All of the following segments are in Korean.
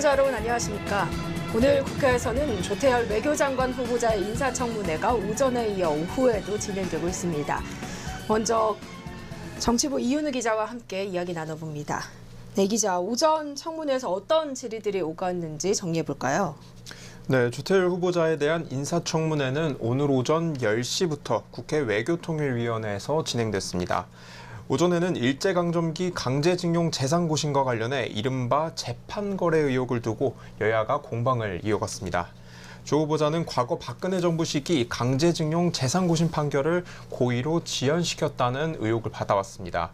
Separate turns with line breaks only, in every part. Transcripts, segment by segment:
시청자 여러분 안녕하십니까. 오늘 국회에서는 조태열 외교장관 후보자의 인사청문회가 오전에 이어 오후에도 진행되고 있습니다. 먼저 정치부 이윤우 기자와 함께 이야기 나눠봅니다. 네, 기자, 오전 청문회에서 어떤 질의들이 오갔는지 정리해볼까요?
네, 조태열 후보자에 대한 인사청문회는 오늘 오전 10시부터 국회 외교통일위원회에서 진행됐습니다. 오전에는 일제강점기 강제징용 재산고심과 관련해 이른바 재판거래 의혹을 두고 여야가 공방을 이어갔습니다. 조 후보자는 과거 박근혜 정부 시기 강제징용 재산고심 판결을 고의로 지연시켰다는 의혹을 받아왔습니다.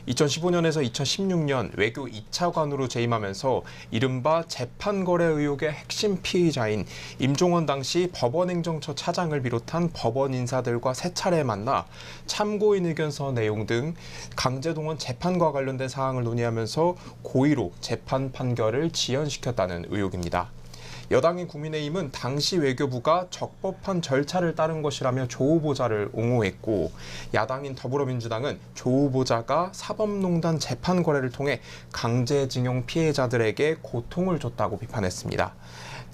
2015년에서 2016년 외교 2차관으로 재임하면서 이른바 재판거래 의혹의 핵심 피의자인 임종원 당시 법원행정처 차장을 비롯한 법원 인사들과 세 차례 만나 참고인 의견서 내용 등 강제동원 재판과 관련된 사항을 논의하면서 고의로 재판 판결을 지연시켰다는 의혹입니다. 여당인 국민의힘은 당시 외교부가 적법한 절차를 따른 것이라며 조 후보자를 옹호했고, 야당인 더불어민주당은 조 후보자가 사법농단 재판 거래를 통해 강제징용 피해자들에게 고통을 줬다고 비판했습니다.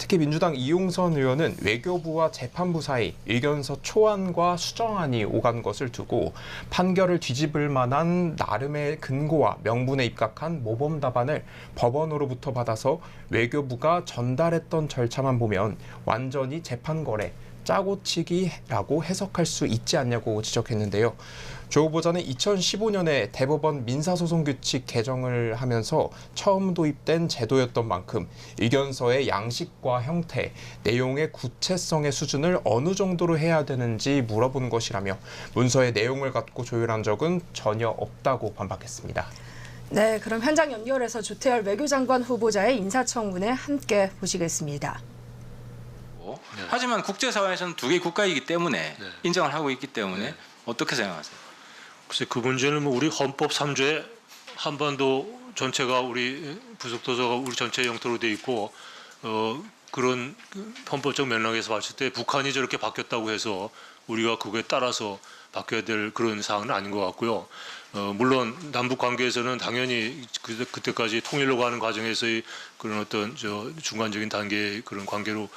특히 민주당 이용선 의원은 외교부와 재판부 사이 의견서 초안과 수정안이 오간 것을 두고 판결을 뒤집을 만한 나름의 근거와 명분에 입각한 모범 답안을 법원으로부터 받아서 외교부가 전달했던 절차만 보면 완전히 재판 거래, 짜고치기라고 해석할 수 있지 않냐고 지적했는데요. 조 후보자는 2015년에 대법원 민사소송규칙 개정을 하면서 처음 도입된 제도였던 만큼 의견서의 양식과 형태, 내용의 구체성의 수준을 어느 정도로 해야 되는지 물어본 것이라며 문서의 내용을 갖고 조율한 적은 전혀 없다고 반박했습니다.
네, 그럼 현장 연결해서 조태열 외교장관 후보자의 인사청문회 함께 보시겠습니다.
네. 하지만 국제사회에서는 두 개의 국가이기 때문에 인정을 하고 있기 때문에 어떻게 생각하세요?
글쎄 그 문제는 뭐 우리 헌법 3조에 한반도 전체가 우리 부속도서가 우리 전체 영토로 돼 있고 그런 헌법적 맥락에서 봤을 때 북한이 저렇게 바뀌었다고 해서 우리가 그거에 따라서 바뀌어야 될 그런 사항은 아닌 것 같고요. 물론 남북 관계에서는 당연히 그때까지 통일로 가는 과정에서의 그런 어떤 중간적인 단계의 그런 관계로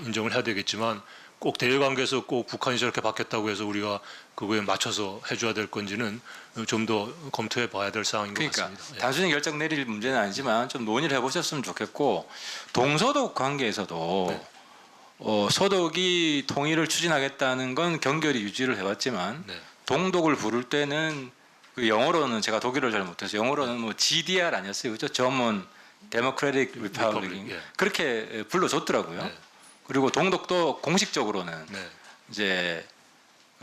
인정을 해야 되겠지만 꼭 대외 관계에서 꼭 북한이 저렇게 바뀌었다고 해서 우리가 그거에 맞춰서 해줘야 될 건지는 좀 더 검토해 봐야 될 사항인 것 같습니다.
그러니까 단순히 결정 내릴 문제는 아니지만 좀 논의를 해보셨으면 좋겠고, 동서독 관계에서도 서독이 통일을 추진하겠다는 건 경결히 유지를 해왔지만 동독을 부를 때는 그 영어로는 제가 독일어를 잘 못해서 영어로는 뭐 GDR 아니었어요, 그죠? 저먼 데모크래틱 리퍼블릭 그렇게 불러줬더라고요. 그리고 동독도 공식적으로는 이제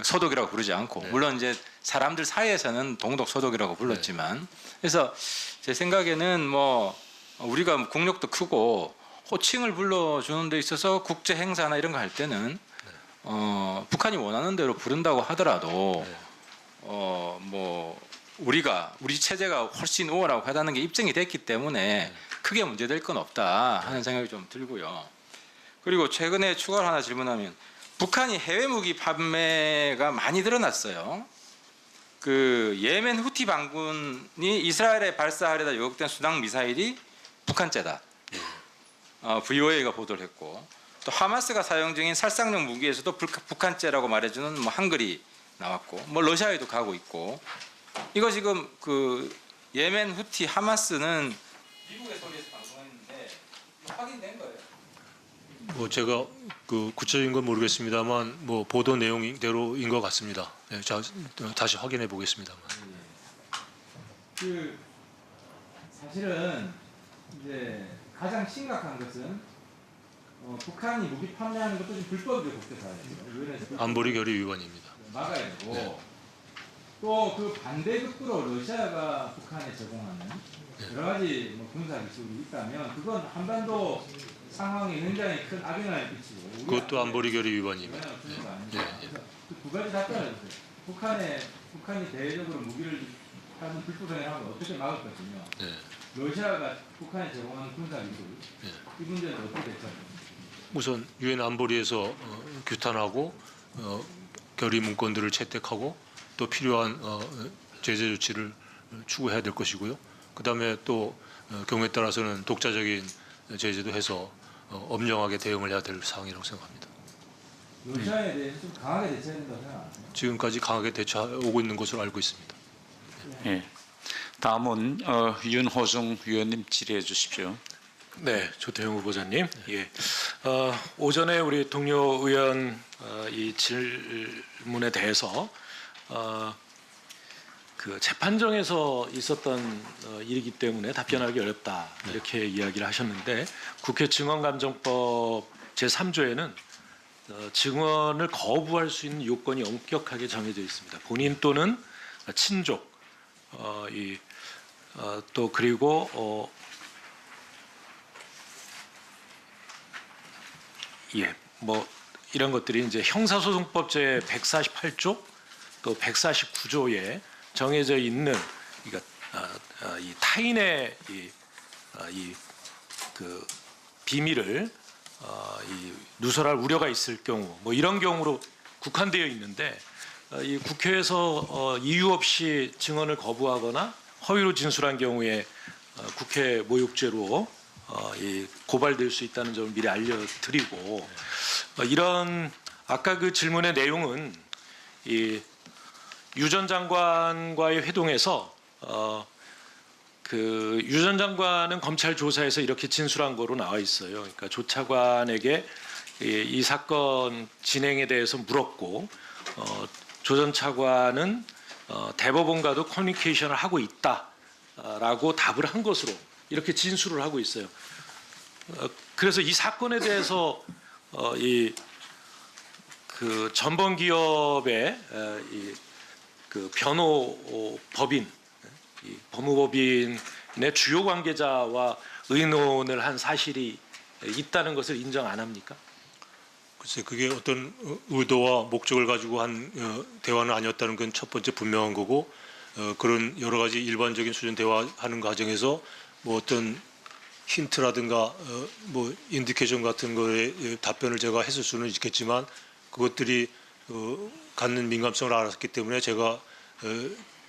서독이라고 부르지 않고, 물론 이제 사람들 사이에서는 동독 서독이라고 불렀지만, 그래서 제 생각에는 뭐 우리가 국력도 크고 호칭을 불러주는 데 있어서 국제 행사나 이런 거 할 때는 북한이 원하는 대로 부른다고 하더라도 뭐 우리 체제가 훨씬 우월하고 게 입증이 됐기 때문에 크게 문제될 건 없다 하는 생각이 좀 들고요. 그리고 최근에 추가로 하나 질문하면, 북한이 해외 무기 판매가 많이 늘어났어요. 그 예멘 후티 반군이 이스라엘에 발사하려다 요격된 순항 미사일이 북한제다. VOA가 보도를 했고, 또 하마스가 사용 중인 살상용 무기에서도 북한제라고 말해주는 뭐 한글이 나왔고, 뭐 러시아에도 가고 있고, 이거 지금 그 예멘 후티 하마스는 미국의 소리에서 방송했는데 확인된 거예요?
뭐 제가 그 구체적인 건 모르겠습니다만 뭐 보도 내용대로인 것 같습니다. 네, 자, 다시 확인해 보겠습니다만.
그 사실은 이제 가장 심각한 것은 북한이 무기 판매하는 것도 좀 불법이죠, 국제사회에서.
안보리 결의 위반입니다.
막아야 되고, 또 그 반대급부로 러시아가 북한에 제공하는 여러 가지 뭐 군사 기술이 있다면 그건 한반도 상황에 굉장히 큰 악영향을 끼치고,
그것도 안보리 결의 위반입니다.
그 두 가지 답변을 해주세요. 북한이 대외적으로 무기를 하는 불법행위를 하면 어떻게 막을 것이며, 러시아가 북한에 제공하는 군사 기술, 이 문제는 어떻게 대처합니까?
우선 유엔 안보리에서 규탄하고 결의 문건들을 채택하고 또 필요한 제재 조치를 추구해야 될 것이고요. 그다음에 또 경우에 따라서는 독자적인 제재도 해서 엄정하게 대응을 해야 될 사항이라고 생각합니다.
러시아에 대해서 좀 강하게 대처해야 된다고 생각하세요?
지금까지 강하게 대처하고 있는 것으로 알고 있습니다.
예. 다음은 윤호중 위원님 질의해 주십시오.
네, 조태용 후보자님. 예. 오전에 우리 동료 의원 이 질문에 대해서 그 재판정에서 있었던 일이기 때문에 답변하기 어렵다 이렇게 이야기를 하셨는데 국회 증언감정법 제3조에는 증언을 거부할 수 있는 요건이 엄격하게 정해져 있습니다. 본인 또는 친족, 또 그리고 뭐 이런 것들이 이제 형사소송법 제 148조 또 149조에 정해져 있는 그러니까 이 타인의 그 비밀을 누설할 우려가 있을 경우 뭐 이런 경우로 국한되어 있는데 이 국회에서 이유 없이 증언을 거부하거나 허위로 진술한 경우에 국회 모욕죄로 고발될 수 있다는 점을 미리 알려드리고 이런 아까 그 질문의 내용은 유 전 장관과의 회동에서 그 유 전 장관은 검찰 조사에서 이렇게 진술한 거로 나와 있어요. 그러니까 조 차관에게 이 사건 진행에 대해서 물었고 조 전 차관은 대법원과도 커뮤니케이션을 하고 있다라고 답을 한 것으로 이렇게 진술을 하고 있어요. 그래서 이 사건에 대해서 그 전범 기업의 그 변호법인, 이 법무법인의 주요 관계자와 의논을 한 사실이 있다는 것을 인정 안 합니까?
글쎄 그게 어떤 의도와 목적을 가지고 한 대화는 아니었다는 건 첫 번째 분명한 거고 그런 여러 가지 일반적인 수준 대화하는 과정에서 뭐 어떤 힌트라든가 뭐 인디케이션 같은 거에 답변을 제가 했을 수는 있겠지만 그것들이 갖는 민감성을 알았기 때문에 제가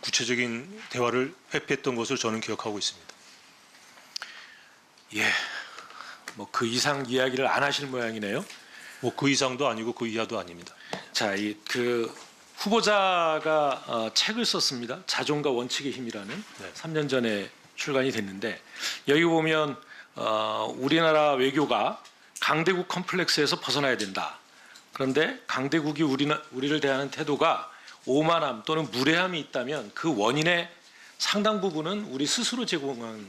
구체적인 대화를 회피했던 것을 저는 기억하고 있습니다.
예, 뭐 그 이상 이야기를 안 하실 모양이네요.
뭐 그 이상도 아니고 그 이하도 아닙니다.
자, 그 후보자가 책을 썼습니다. 자존과 원칙의 힘이라는 3년 전에 출간이 됐는데 여기 보면 우리나라 외교가 강대국 컴플렉스에서 벗어나야 된다. 그런데 강대국이 우리를 대하는 태도가 오만함 또는 무례함이 있다면 그 원인의 상당 부분은 우리 스스로 제공한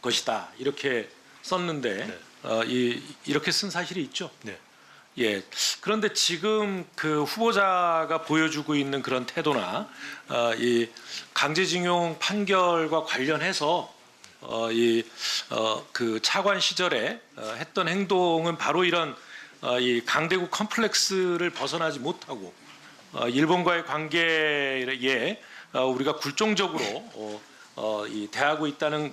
것이다. 이렇게 썼는데 이렇게 쓴 사실이 있죠.
네.
예. 그런데 지금 그 후보자가 보여주고 있는 그런 태도나 이 강제징용 판결과 관련해서 그 차관 시절에 했던 행동은 바로 이런 이 강대국 컴플렉스를 벗어나지 못하고 일본과의 관계에 우리가 굴종적으로 대하고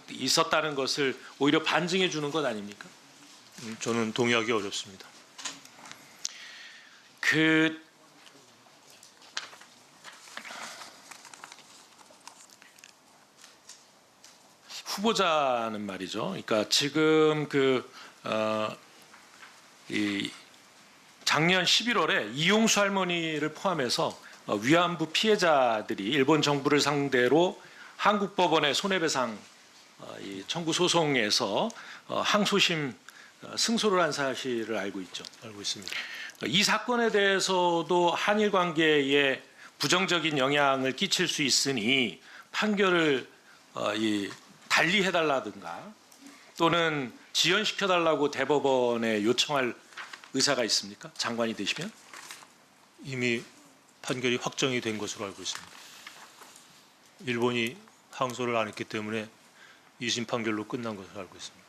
있었다는 것을 오히려 반증해 주는 것 아닙니까?
저는 동의하기 어렵습니다.
그 후보자는 말이죠. 그러니까 지금 이 작년 11월에 이용수 할머니를 포함해서 위안부 피해자들이 일본 정부를 상대로 한국 법원에 손해배상 청구 소송에서 항소심 승소를 한 사실을 알고 있죠.
알고 있습니다.
이 사건에 대해서도 한일 관계에 부정적인 영향을 끼칠 수 있으니 판결을 달리해달라든가 또는 지연시켜달라고 대법원에 요청할 의사가 있습니까? 장관이 되시면?
이미 판결이 확정이 된 것으로 알고 있습니다. 일본이 항소를 안 했기 때문에 2심 판결로 끝난 것으로 알고 있습니다.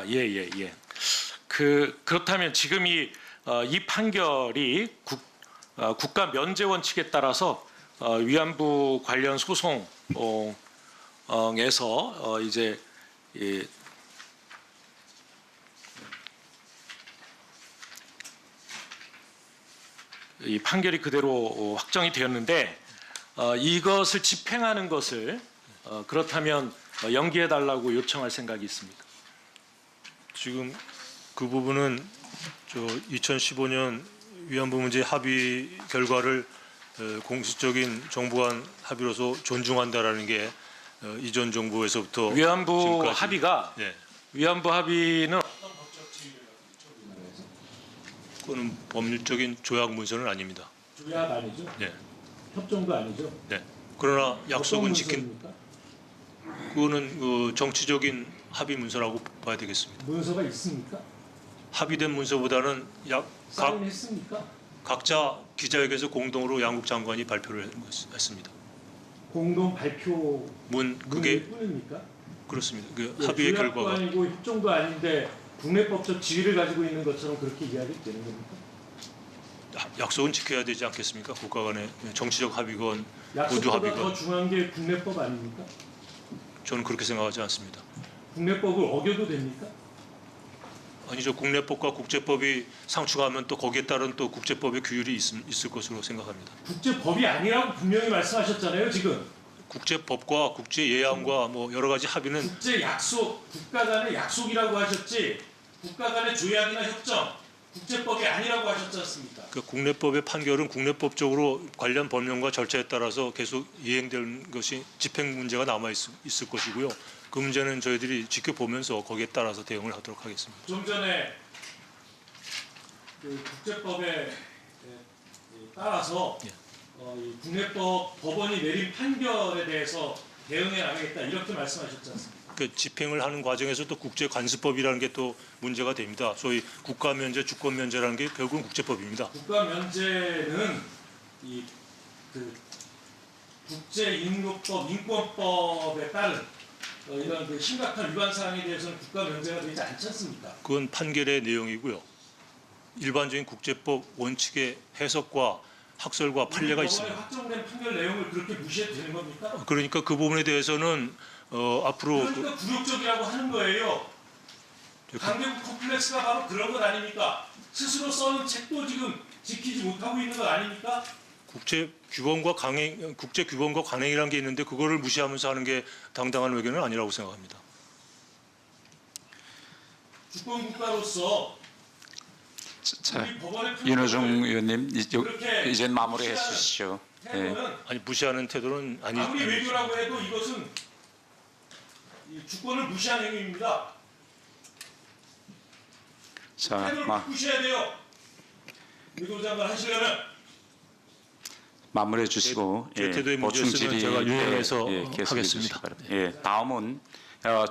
예. 그렇다면 지금 이 판결이 국가 면제 원칙에 따라서 위안부 관련 소송에서 이제 이 판결이 그대로 확정이 되었는데 이것을 집행하는 것을 그렇다면 연기해 달라고 요청할 생각이 있습니까?
지금 그 부분은 2015년 위안부 문제 합의 결과를 공식적인 정부 간 합의로서 존중한다라는 게 이전 정부에서부터
위안부
지금까지.
합의가
네,
위안부 합의는
그거는 법률적인 조약 문서는 아닙니다.
조약 아니죠?
네,
협정도 아니죠?
네. 그러나 약속은
어떤
지킨.
문서입니까?
그거는 그 정치적인 합의 문서라고 봐야 되겠습니다.
문서가 있습니까?
합의된 문서보다는
사인했습니까?
각자 기자회견에서 공동으로 양국 장관이 발표를 했습니다.
공동 발표
그게
뿐입니까?
그렇습니다. 그 합의의
조약도
결과가
아니고 협정도 아닌데 국내법적 지위를 가지고 있는 것처럼 그렇게 이야기 되는 겁니까?
약속은 지켜야 되지 않겠습니까? 국가 간의 정치적 합의건 모두
약속보다 더
합의건
중요한 게 국내법 아닙니까?
저는 그렇게 생각하지 않습니다.
국내법을 어겨도 됩니까?
아니죠. 국내법과 국제법이 상충하면 또 거기에 따른 또 국제법의 규율이 있을 것으로 생각합니다.
국제법이 아니라고 분명히 말씀하셨잖아요, 지금.
국제법과 국제 예안과 뭐 여러 가지 합의는
국제 약속, 국가 간의 약속이라고 하셨지 국가 간의 조약이나 협정, 국제법이 아니라고 하셨지 않습니까?
그 국내법의 판결은 국내법적으로 관련 법령과 절차에 따라서 계속 이행될 것이 집행 문제가 남아 있을 것이고요. 그 문제는 저희들이 지켜보면서 거기에 따라서 대응을 하도록 하겠습니다.
좀 전에 그 국제법에 따라서
예.
이 국내법 법원이 내린 판결에 대해서 대응해 나가겠다 이렇게 말씀하셨지 않습니까?
그 집행을 하는 과정에서 또 국제관습법이라는 게 또 문제가 됩니다. 소위 국가면제, 주권면제라는 게 결국은 국제법입니다.
국가 면제는 그 국제인권법, 인권법에 따른 이런 그 심각한 위반 사항에 대해서는 국가 면제가 되지 않지 않습니까?
그건 판결의 내용이고요. 일반적인 국제법 원칙의 해석과 학설과 판례가
법원에
있습니다.
확정된 판결 내용을 그렇게 무시해도 되는 겁니까?
그러니까 그 부분에 대해서는 앞으로
그러니까 굴욕적이라고 하는 거예요. 강대국 컴플렉스가 바로 그런 것 아닙니까? 스스로 써는 책도 지금 지키지 못하고 있는 것 아닙니까?
국제 규범과 강행이라는 게 있는데 그거를 무시하면서 하는 게 당당한 외교는 아니라고 생각합니다.
주권 국가로서
자,
우리 법원의
윤호중 의원님
그렇게
이제 마무리해 주시죠. 예.
태도는
아니 무시하는 태도는
아무리 외교라고 해도 이것은 이 주권을 무시한 행위입니다.
자,
태도를 바꾸셔야 돼요. 외교장관 하시려면.
마무리해 주시고
제 태도의 문제 있으면 제가 유행해서
계속해
하겠습니다.
주시기 바랍니다. 예, 다음은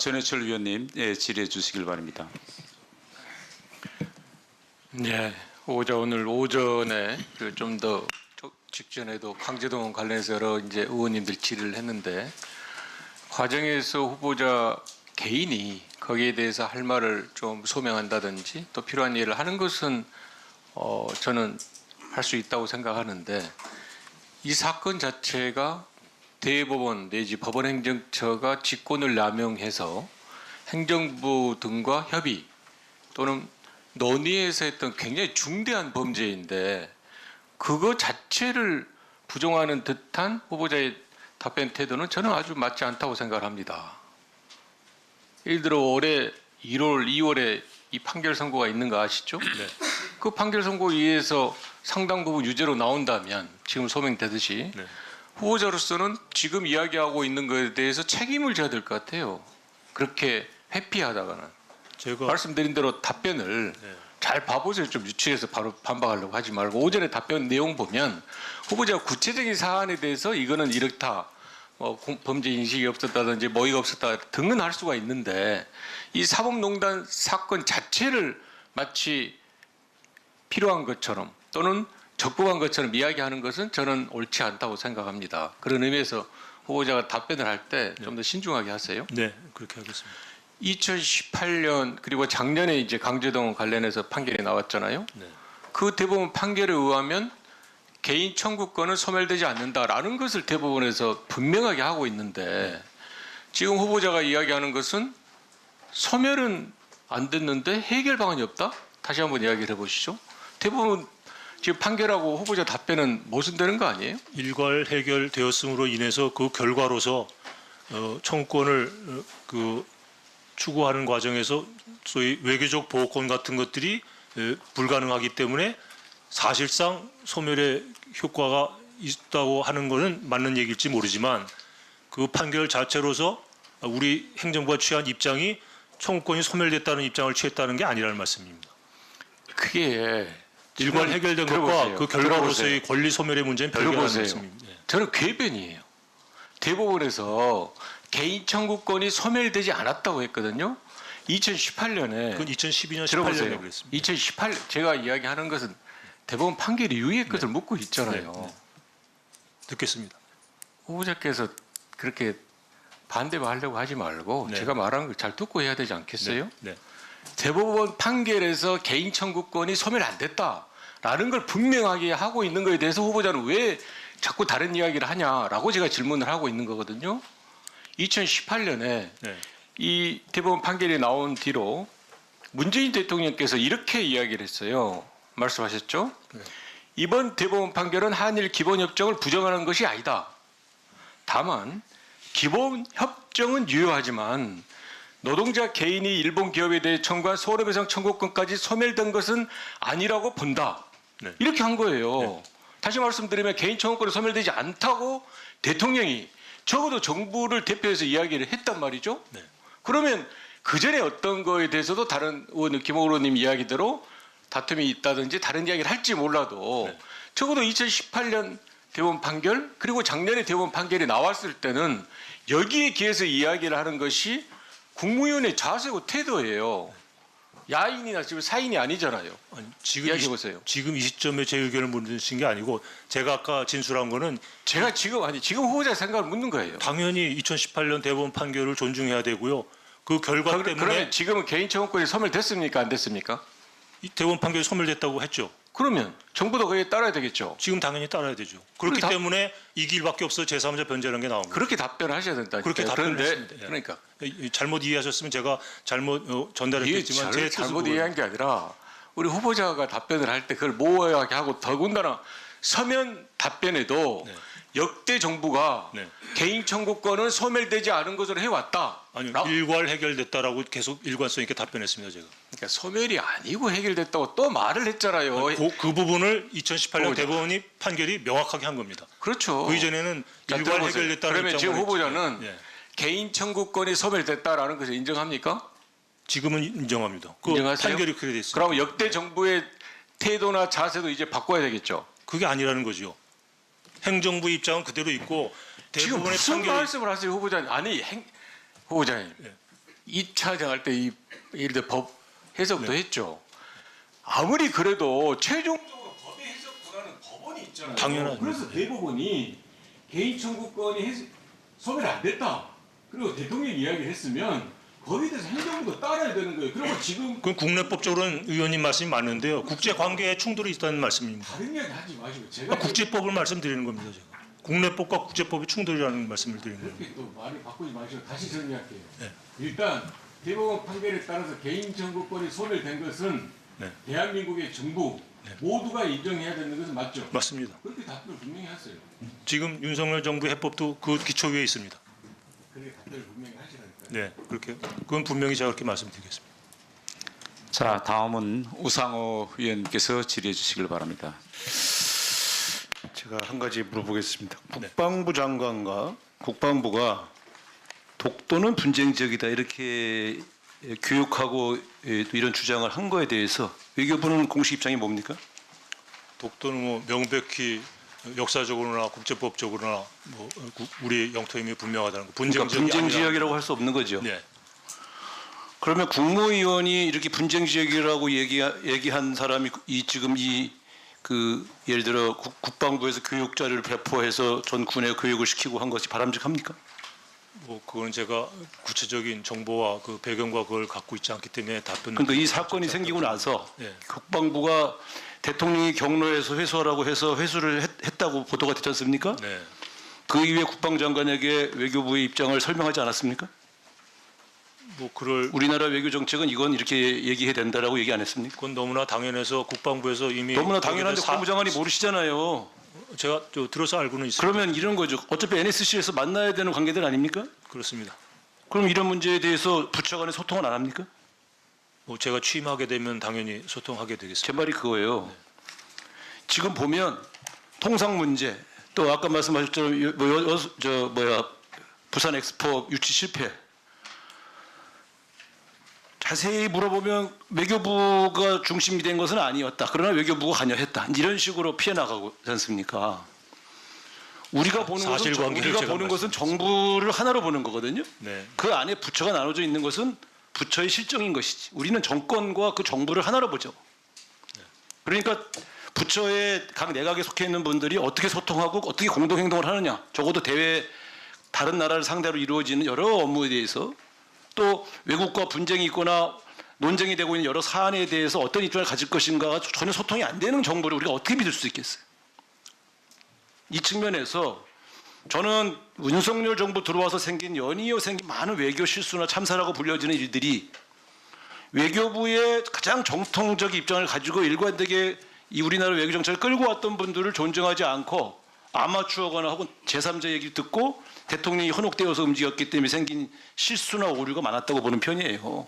전해철 위원님 질의해 주시길 바랍니다.
네, 오늘 오전에 좀 더 직전에도 강제동원 관련해서 여러 이제 의원님들 질의를 했는데 과정에서 후보자 개인이 거기에 대해서 할 말을 좀 소명한다든지 또 필요한 일을 하는 것은 저는 할 수 있다고 생각하는데 이 사건 자체가 대법원 내지 법원행정처가 직권을 남용해서 행정부 등과 협의 또는 논의에서 했던 굉장히 중대한 범죄인데 그거 자체를 부정하는 듯한 후보자의 답변 태도는 저는 아주 맞지 않다고 생각을 합니다. 예를 들어 올해 1월, 2월에 이 판결 선고가 있는 거 아시죠?
네.
그 판결 선고에 의해서 상당 부분 유죄로 나온다면 지금 소명되듯이
네.
후보자로서는 지금 이야기하고 있는 것에 대해서 책임을 져야 될 것 같아요. 그렇게 회피하다가는.
제가
말씀드린 대로 답변을
네.
잘 봐보세요. 좀 유출해서 바로 반박하려고 하지 말고 오전에 답변 내용 보면 후보자가 구체적인 사안에 대해서 이거는 이렇다. 범죄 인식이 없었다든지 모의가 없었다 등은 할 수가 있는데 이 사법농단 사건 자체를 마치 필요한 것처럼 또는 적법한 것처럼 이야기하는 것은 저는 옳지 않다고 생각합니다. 그런 의미에서 후보자가 답변을 할 때 좀 더 신중하게 하세요.
네 그렇게 하겠습니다.
2018년 그리고 작년에 이제 강제동원 관련해서 판결이 나왔잖아요.
네.
그 대법원 판결에 의하면 개인 청구권은 소멸되지 않는다라는 것을 대법원에서 분명하게 하고 있는데 지금 후보자가 이야기하는 것은 소멸은 안 됐는데 해결 방안이 없다? 다시 한번 이야기를 해보시죠. 대법원 지금 판결하고 후보자 답변은 모순되는 거 아니에요?
일괄 해결되었음으로 인해서 그 결과로서 청구권을 추구하는 과정에서 소위 외교적 보호권 같은 것들이 불가능하기 때문에 사실상 소멸의 효과가 있다고 하는 것은 맞는 얘기일지 모르지만 그 판결 자체로서 우리 행정부가 취한 입장이 청구권이 소멸됐다는 입장을 취했다는 게 아니라는 말씀입니다.
그게
일괄 해결된 것과 그 결과로서의 권리 소멸의 문제는 별개라는 말씀입니다.
저는 궤변이에요. 대법원에서 개인 청구권이 소멸되지 않았다고 했거든요. 2018년에
그건 2012년 18년에
들어보세요.
그랬습니다.
2018 제가 이야기하는 것은 대법원 판결이 유예 것을 묻고 있잖아요.
네. 듣겠습니다.
후보자께서 그렇게 반대만 하려고 하지 말고
네.
제가 말하는 걸 잘 듣고 해야 되지 않겠어요?
네.
대법원 판결에서 개인 청구권이 소멸 안 됐다라는 걸 분명하게 하고 있는 것에 대해서 후보자는 왜 자꾸 다른 이야기를 하냐라고 제가 질문을 하고 있는 거거든요. 2018년에
네.
이 대법원 판결이 나온 뒤로 문재인 대통령께서 이렇게 이야기를 했어요. 말씀하셨죠?
네.
이번 대법원 판결은 한일 기본협정을 부정하는 것이 아니다. 다만 기본협정은 유효하지만 노동자 개인이 일본 기업에 대해 청구한 손해배상 청구권까지 소멸된 것은 아니라고 본다.
네.
이렇게 한 거예요.
네.
다시 말씀드리면 개인 청구권이 소멸되지 않다고 대통령이 적어도 정부를 대표해서 이야기를 했단 말이죠.
네.
그러면 그 전에 어떤 거에 대해서도 다른 의원, 김호로 의원님 이야기대로 다툼이 있다든지 다른 이야기를 할지 몰라도
네.
적어도 2018년 대법원 판결 그리고 작년에 대법원 판결이 나왔을 때는 여기에 기해서 이야기를 하는 것이 국무위원의 자세고 태도예요. 야인이나 지금 사인이 아니잖아요.
아니,
이야기해 보세요.
지금 이 시점에 제 의견을 묻으신 게 아니고 제가 아까 진술한 거는
제가 지금 후보자 생각을 묻는 거예요.
당연히 2018년 대법원 판결을 존중해야 되고요. 그 결과 때문에
그러면 지금은 개인 청구권이 소멸됐습니까? 안 됐습니까?
이 대법원 판결이 소멸됐다고 했죠.
그러면 정부도 거기에 따라야 되겠죠.
지금 당연히 따라야 되죠. 그렇기 때문에 이 길밖에 없어 제3자 변제라는 게 나옵니다.
그렇게 답변을 하셔야 된다.
그렇게 답변을
그런데
했습니다. 예.
그러니까
잘못 이해하셨으면 제가 잘못 전달했겠지만 제 뜻은
잘못 이해한 게 아니라 우리 후보자가 답변을 할 때 그걸 모호하게 하고 더군다나 서면 답변에도
네.
역대 정부가
네.
개인 청구권은 소멸되지 않은 것으로 해왔다.
아니요. 일괄 해결됐다라고 계속 일관성 있게 답변했습니다. 제가.
그러니까 소멸이 아니고 해결됐다고 또 말을 했잖아요.
그 부분을 2018년
후보자.
대법원이 판결이 명확하게 한 겁니다.
그렇죠.
그 이전에는
자,
일괄
들어보세요.
해결됐다는
그러면 지금
입장을
후보자는
했죠. 예.
개인 청구권이 소멸됐다라는 것을 인정합니까?
지금은 인정합니다. 그
인정하세요?
판결이 그래 됐습니다.
그럼 역대 정부의 태도나 자세도 이제 바꿔야 되겠죠.
그게 아니라는 거죠. 행정부 입장은 그대로 있고
지금
대부분의
무슨
판결이
말씀을 하세요, 후보자님? 아니, 후보자님.
네.
2차 정할 때 예를 들어 법 해석도
네.
했죠. 아무리 그래도 최종적으로 법의 해석보다는 법원이 있잖아요.
당연하죠.
그래서 대법원이 개인 청구권이 소멸 안 됐다. 그리고 대통령이 이야기를 했으면 거기에 대해서 행정부도 따라야 되는 거예요. 그리고 지금
그건 국내법적으로는 의원님 말씀이 맞는데요. 국제관계에 충돌이 있다는 말씀입니다.
다른 이야기 하지 마시고 제가
국제법을 말씀드리는 겁니다. 제가. 국내법과 국제법이 충돌이라는 말씀을 드리는 겁니다.
그렇게 또 말을 바꾸지 마시고 다시 정리할게요.
네.
일단 대법원 판결에 따라서 개인 청구권이 소멸된 것은
네.
대한민국의 정부 모두가 인정해야 되는 것은 맞죠?
맞습니다.
그렇게 답변을 분명히 하세요.
지금 윤석열 정부 해법도 그 기초 위에 있습니다.
그렇게 답변을 분명히 하시라니까요.
네, 그렇게 그건 분명히 제가 그렇게 말씀드리겠습니다.
자, 다음은 우상호 위원께서 질의해 주시길 바랍니다.
제가 한 가지 물어보겠습니다.
네.
국방부 장관과 국방부가 독도는 분쟁 지역이다 이렇게 교육하고 이런 주장을 한 거에 대해서 외교부는 공식 입장이 뭡니까?
독도는 뭐 명백히 역사적으로나 국제법적으로나 뭐 우리 영토임이 분명하다는 거.
그러니까 분쟁 지역이라고 할 수 없는 거죠.
네.
그러면 국무위원이 이렇게 분쟁 지역이라고 얘기한 사람이 지금 예를 들어 국방부에서 교육 자료를 배포해서 전 군에 교육을 시키고 한 것이 바람직합니까?
뭐 그건 제가 구체적인 정보와 그 배경과 그걸 갖고 있지 않기 때문에 답변.
그러니까 이 사건이 생기고 나서
네.
국방부가 대통령이 경로에서 회수하라고 해서 회수를 했다고 보도가 되지 않습니까?
네.
그 이후에 국방장관에게 외교부의 입장을 설명하지 않았습니까?
뭐 그럴
우리나라 외교 정책은 이건 이렇게 얘기해야 된다라고 얘기 안 했습니까?
그건 너무나 당연해서 국방부에서 이미
너무나 당연한데 국무장관이 모르시잖아요.
제가 들어서 알고는 있습니다.
그러면 이런 거죠. 어차피 NSC에서 만나야 되는 관계들 아닙니까?
그렇습니다.
그럼 이런 문제에 대해서 부처 간에 소통은 안 합니까?
뭐 제가 취임하게 되면 당연히 소통하게 되겠습니다.
제 말이 그거예요. 지금 보면 통상 문제 또 아까 말씀하셨처럼 부산 엑스포 유치 실패 자세히 물어보면 외교부가 중심이 된 것은 아니었다. 그러나 외교부가 관여했다. 이런 식으로 피해 나가고 있지 않습니까? 우리가 보는 것은 정부를 하나로 보는 거거든요.
네.
그 안에 부처가 나눠져 있는 것은 부처의 실정인 것이지. 우리는 정권과 그 정부를 하나로 보죠. 그러니까 부처의 각 내각에 속해 있는 분들이 어떻게 소통하고 어떻게 공동 행동을 하느냐. 적어도 대외 다른 나라를 상대로 이루어지는 여러 업무에 대해서 또 외국과 분쟁이 있거나 논쟁이 되고 있는 여러 사안에 대해서 어떤 입장을 가질 것인가가 전혀 소통이 안 되는 정부를 우리가 어떻게 믿을 수 있겠어요? 이 측면에서 저는 윤석열 정부 들어와서 생긴 연이어 생긴 많은 외교 실수나 참사라고 불려지는 일들이 외교부의 가장 정통적 입장을 가지고 일관되게 이 우리나라 외교 정책을 끌고 왔던 분들을 존중하지 않고 아마추어거나 혹은 제3자 얘기를 듣고 대통령이 현혹되어서 움직였기 때문에 생긴 실수나 오류가 많았다고 보는 편이에요.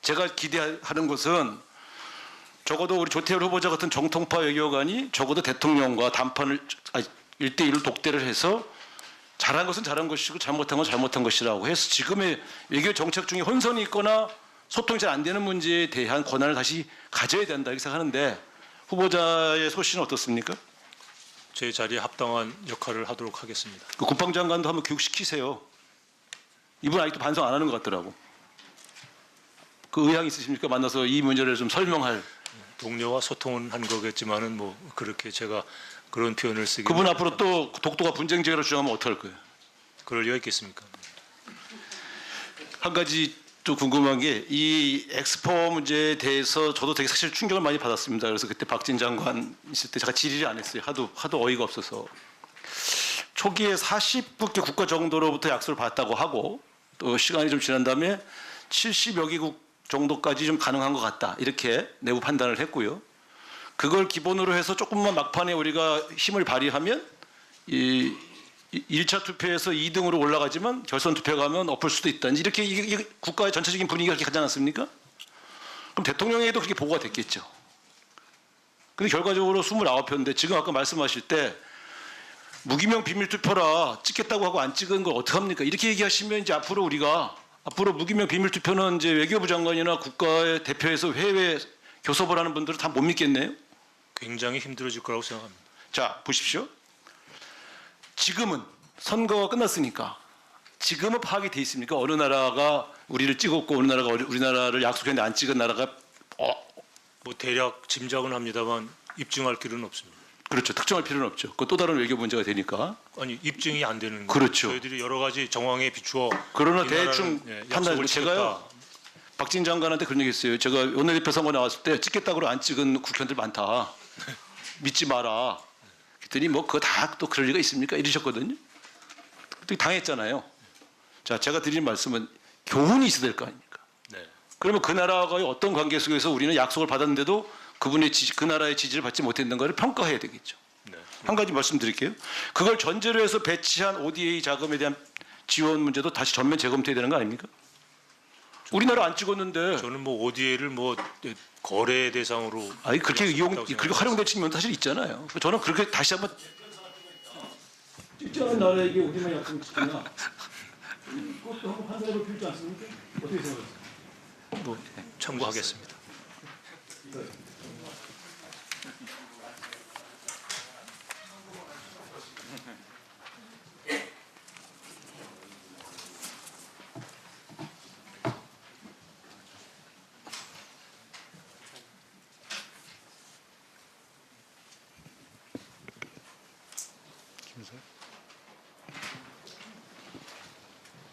제가 기대하는 것은 적어도 우리 조태열 후보자 같은 정통파 외교관이 적어도 대통령과 담판을 1대1로 독대를 해서 잘한 것은 잘한 것이고 잘못한 건 잘못한 것이라고 해서 지금의 외교 정책 중에 혼선이 있거나 소통이 잘 안 되는 문제에 대한 권한을 다시 가져야 된다 이렇게 생각하는데 후보자의 소신은 어떻습니까?
제 자리에 합당한 역할을 하도록 하겠습니다.
그 국방장관도 한번 교육시키세요. 이분 아직도 반성 안 하는 것 같더라고. 그 의향 있으십니까? 만나서 이 문제를 좀 설명할.
동료와 소통은 한 거겠지만은 뭐 그렇게 제가 그런 표현을 쓰기.
그분 앞으로 또 독도가 분쟁지역으로 주장하면 어떡할 거예요?
그럴 리가 있겠습니까?
한 가지 또 궁금한 게 이 엑스포 문제에 대해서 저도 되게 사실 충격을 많이 받았습니다. 그래서 그때 박진 장관 있을 때 제가 질의를 안 했어요. 하도 어이가 없어서. 초기에 40국회 국가 정도로부터 약속을 받았다고 하고 또 시간이 좀 지난 다음에 70여 개국 정도까지 좀 가능한 것 같다. 이렇게 내부 판단을 했고요. 그걸 기본으로 해서 조금만 막판에 우리가 힘을 발휘하면 이 1차 투표에서 2등으로 올라가지만 결선 투표 가면 엎을 수도 있다. 이렇게 이게 국가의 전체적인 분위기가 그렇게 가지 않았습니까? 그럼 대통령에도 그렇게 보고가 됐겠죠. 근데 결과적으로 29표인데 지금 아까 말씀하실 때 무기명 비밀 투표라 찍겠다고 하고 안 찍은 걸 어떡합니까? 이렇게 얘기하시면 이제 앞으로 무기명 비밀 투표는 이제 외교부 장관이나 국가의 대표에서 해외 교섭을 하는 분들은 다 못 믿겠네요.
굉장히 힘들어질 거라고 생각합니다.
자, 보십시오. 지금은 선거가 끝났으니까 지금은 파악이 돼 있습니까? 어느 나라가 우리를 찍었고 어느 나라가 우리나라를 약속했는데 안 찍은 나라가
뭐 대략 짐작은 합니다만 입증할 길은 없습니다.
그렇죠. 특정할 필요는 없죠. 그 또 다른 외교 문제가 되니까.
아니 입증이 안 되는 거예요.
그렇죠.
저희들이 여러 가지 정황에 비추어
그러나
이
대충
나라는,
판단을
약속을
제가요. 박진 장관한테 그런 얘기 했어요. 제가 원내대표 선거 나왔을 때 찍겠다고 안 찍은 국회의원들 많다. 믿지 마라. 그랬더니 뭐 그거 다 또 그럴 리가 있습니까? 이러셨거든요. 그때 당했잖아요. 자, 제가 드리는 말씀은 교훈이 있어야 될 거 아닙니까?
네.
그러면 그 나라와의 어떤 관계 속에서 우리는 약속을 받았는데도 그 나라의 지지를 받지 못했는 것을 평가해야 되겠죠.
네.
한 가지 말씀드릴게요. 그걸 전제로 해서 배치한 ODA 자금에 대한 지원 문제도 다시 전면 재검토해야 되는 거 아닙니까? 우리나라 안 찍었는데.
저는 뭐 ODA를 뭐 거래 대상으로.
아니 그렇게 그렇게 활용된 측면도 사실 있잖아요. 저는 그렇게 다시 한번. 찍지 않은 나라에게 우리만 약속 지키냐? 그것도 한번 판단해볼 필요 있지 않습니까? 어떻게 생각하세요?
뭐 참고하겠습니다.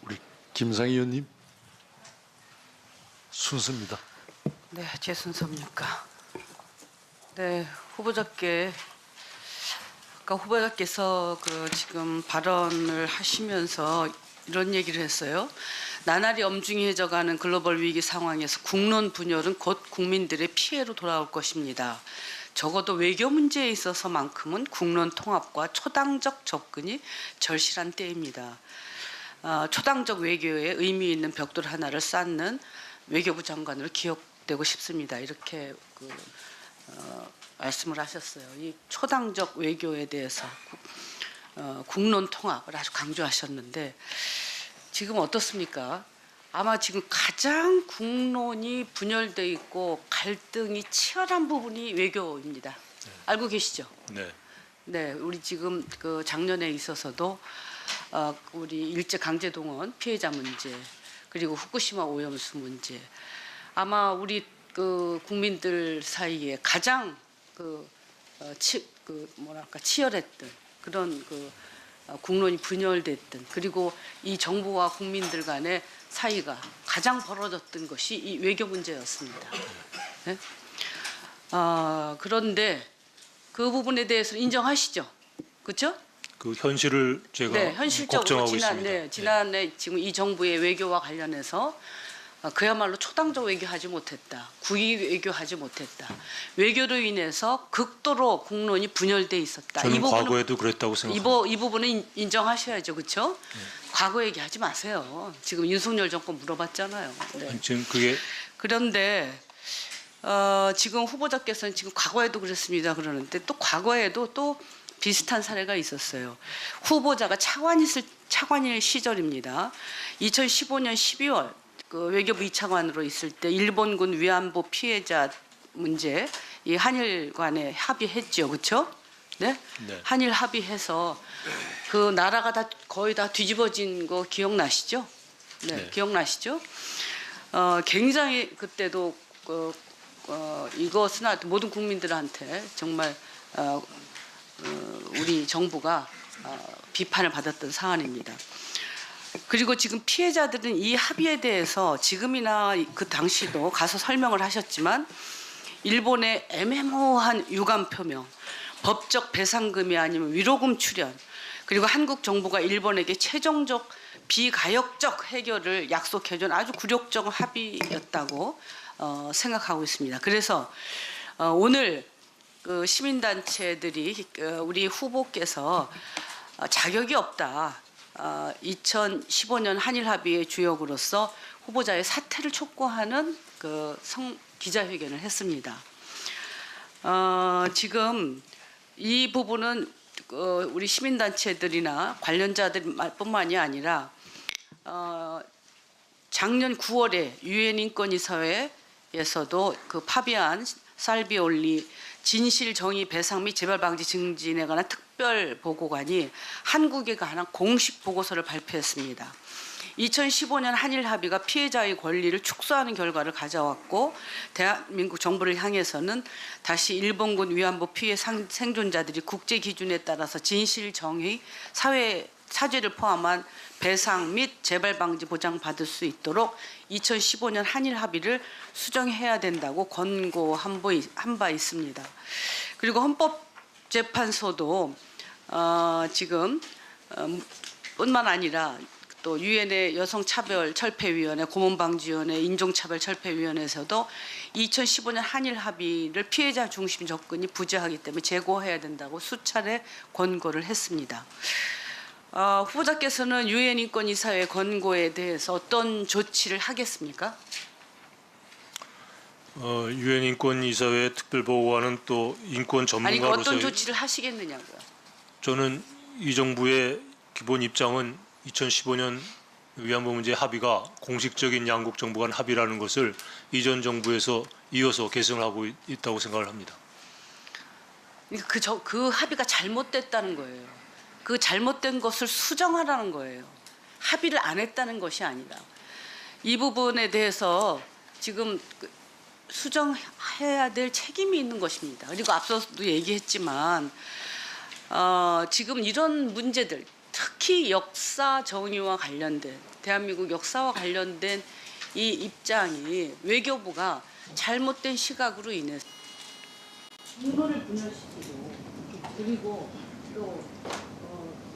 우리 김상희 의원님 순서입니다.
네, 제 순서입니까? 네, 후보자께 아까 후보자께서 지금 발언을 하시면서 이런 얘기를 했어요. 나날이 엄중해져가는 글로벌 위기 상황에서 국론 분열은 곧 국민들의 피해로 돌아올 것입니다. 적어도 외교 문제에 있어서만큼은 국론 통합과 초당적 접근이 절실한 때입니다. 초당적 외교에 의미 있는 벽돌 하나를 쌓는 외교부 장관으로 부탁되고 싶습니다. 이렇게 말씀을 하셨어요. 이 초당적 외교에 대해서 국론 통합을 아주 강조하셨는데 지금 어떻습니까? 아마 지금 가장 국론이 분열돼 있고 갈등이 치열한 부분이 외교입니다. 알고 계시죠?
네.
네, 우리 지금 그 작년에 있어서도 우리 일제 강제 동원 피해자 문제 그리고 후쿠시마 오염수 문제 아마 우리 그 국민들 사이에 가장 치열했던 그런 국론이 분열됐던 그리고 이 정부와 국민들 간의 사이가 가장 벌어졌던 것이 이 외교 문제였습니다. 네? 그런데 그 부분에 대해서 인정하시죠? 그렇죠?
그 현실을 제가
네, 현실적으로
걱정하고 있습니다.
지난해 지금 이 정부의 외교와 관련해서 그야말로 초당적 외교하지 못했다. 국위 외교하지 못했다. 외교로 인해서 극도로 국론이 분열돼 있었다.
저는
이 부분은,
과거에도 그랬다고 생각합니다.
이 부분은 인정하셔야죠. 그렇죠? 과거 얘기하지 마세요. 지금 윤석열 정권 물어봤잖아요. 네.
지금 그게
그런데 지금 후보자께서는 지금 과거에도 그랬습니다. 그러는데 또 과거에도 또 비슷한 사례가 있었어요. 후보자가 차관일 시절입니다. 2015년 12월 그 외교부 2차관으로 있을 때 일본군 위안부 피해자 문제 이 한일 간에 합의했죠, 그렇죠? 네?
네.
한일 합의해서 그 나라가 다 거의 다 뒤집어진 거 기억나시죠? 네,
네.
기억나시죠? 굉장히 그때도 이것은 모든 국민들한테 정말 우리 정부가 비판을 받았던 사안입니다. 그리고 지금 피해자들은 이 합의에 대해서 지금이나 그 당시도 가서 설명을 하셨지만 일본의 애매모호한 유감 표명, 법적 배상금이 아니면 위로금 출연, 그리고 한국 정부가 일본에게 최종적 비가역적 해결을 약속해준 아주 굴욕적 합의였다고 생각하고 있습니다. 그래서 오늘 그 시민단체들이 우리 후보께서 자격이 없다. 2015년 한일 합의의 주역으로서 후보자의 사퇴를 촉구하는 기자회견을 했습니다. 지금 이 부분은 우리 시민단체들이나 관련자들뿐만이 아니라 작년 9월에 유엔 인권이사회에서도 그 파비안 살비올리 진실 정의 배상 및 재발 방지 증진에 관한 특별 보고관이 한국에 관한 공식 보고서를 발표했습니다. 2015년 한일 합의가 피해자의 권리를 축소하는 결과를 가져왔고 대한민국 정부를 향해서는 다시 일본군 위안부 피해 생존자들이 국제 기준에 따라서 진실 정의 사죄를 포함한 배상 및 재발 방지 보장 받을 수 있도록 2015년 한일 합의를 수정해야 된다고 권고한 바 있습니다. 그리고 헌법재판소도 지금 뿐만 아니라 또 유엔의 여성차별철폐위원회, 고문방지위원회, 인종차별철폐위원회에서도 2015년 한일 합의를 피해자 중심 접근이 부재하기 때문에 재고해야 된다고 수차례 권고를 했습니다. 후보자께서는 유엔 인권이사회 권고에 대해서 어떤 조치를 하겠습니까?
유엔 인권이사회 특별보고관은 또 인권 전문가로서
어떤 조치를 하시겠느냐고요.
저는 이 정부의 기본 입장은 2015년 위안부 문제 합의가 공식적인 양국 정부 간 합의라는 것을 이전 정부에서 이어서 개선을 하고 있다고 생각을 합니다.
그 합의가 잘못됐다는 거예요. 그 잘못된 것을 수정하라는 거예요. 합의를 안 했다는 것이 아니라 이 부분에 대해서 지금 수정해야 될 책임이 있는 것입니다. 그리고 앞서도 얘기했지만 지금 이런 문제들 특히 역사 정의와 관련된 대한민국 역사와 관련된 이 입장이 외교부가 잘못된 시각으로 인해서 국론을 분열시키고 그리고 또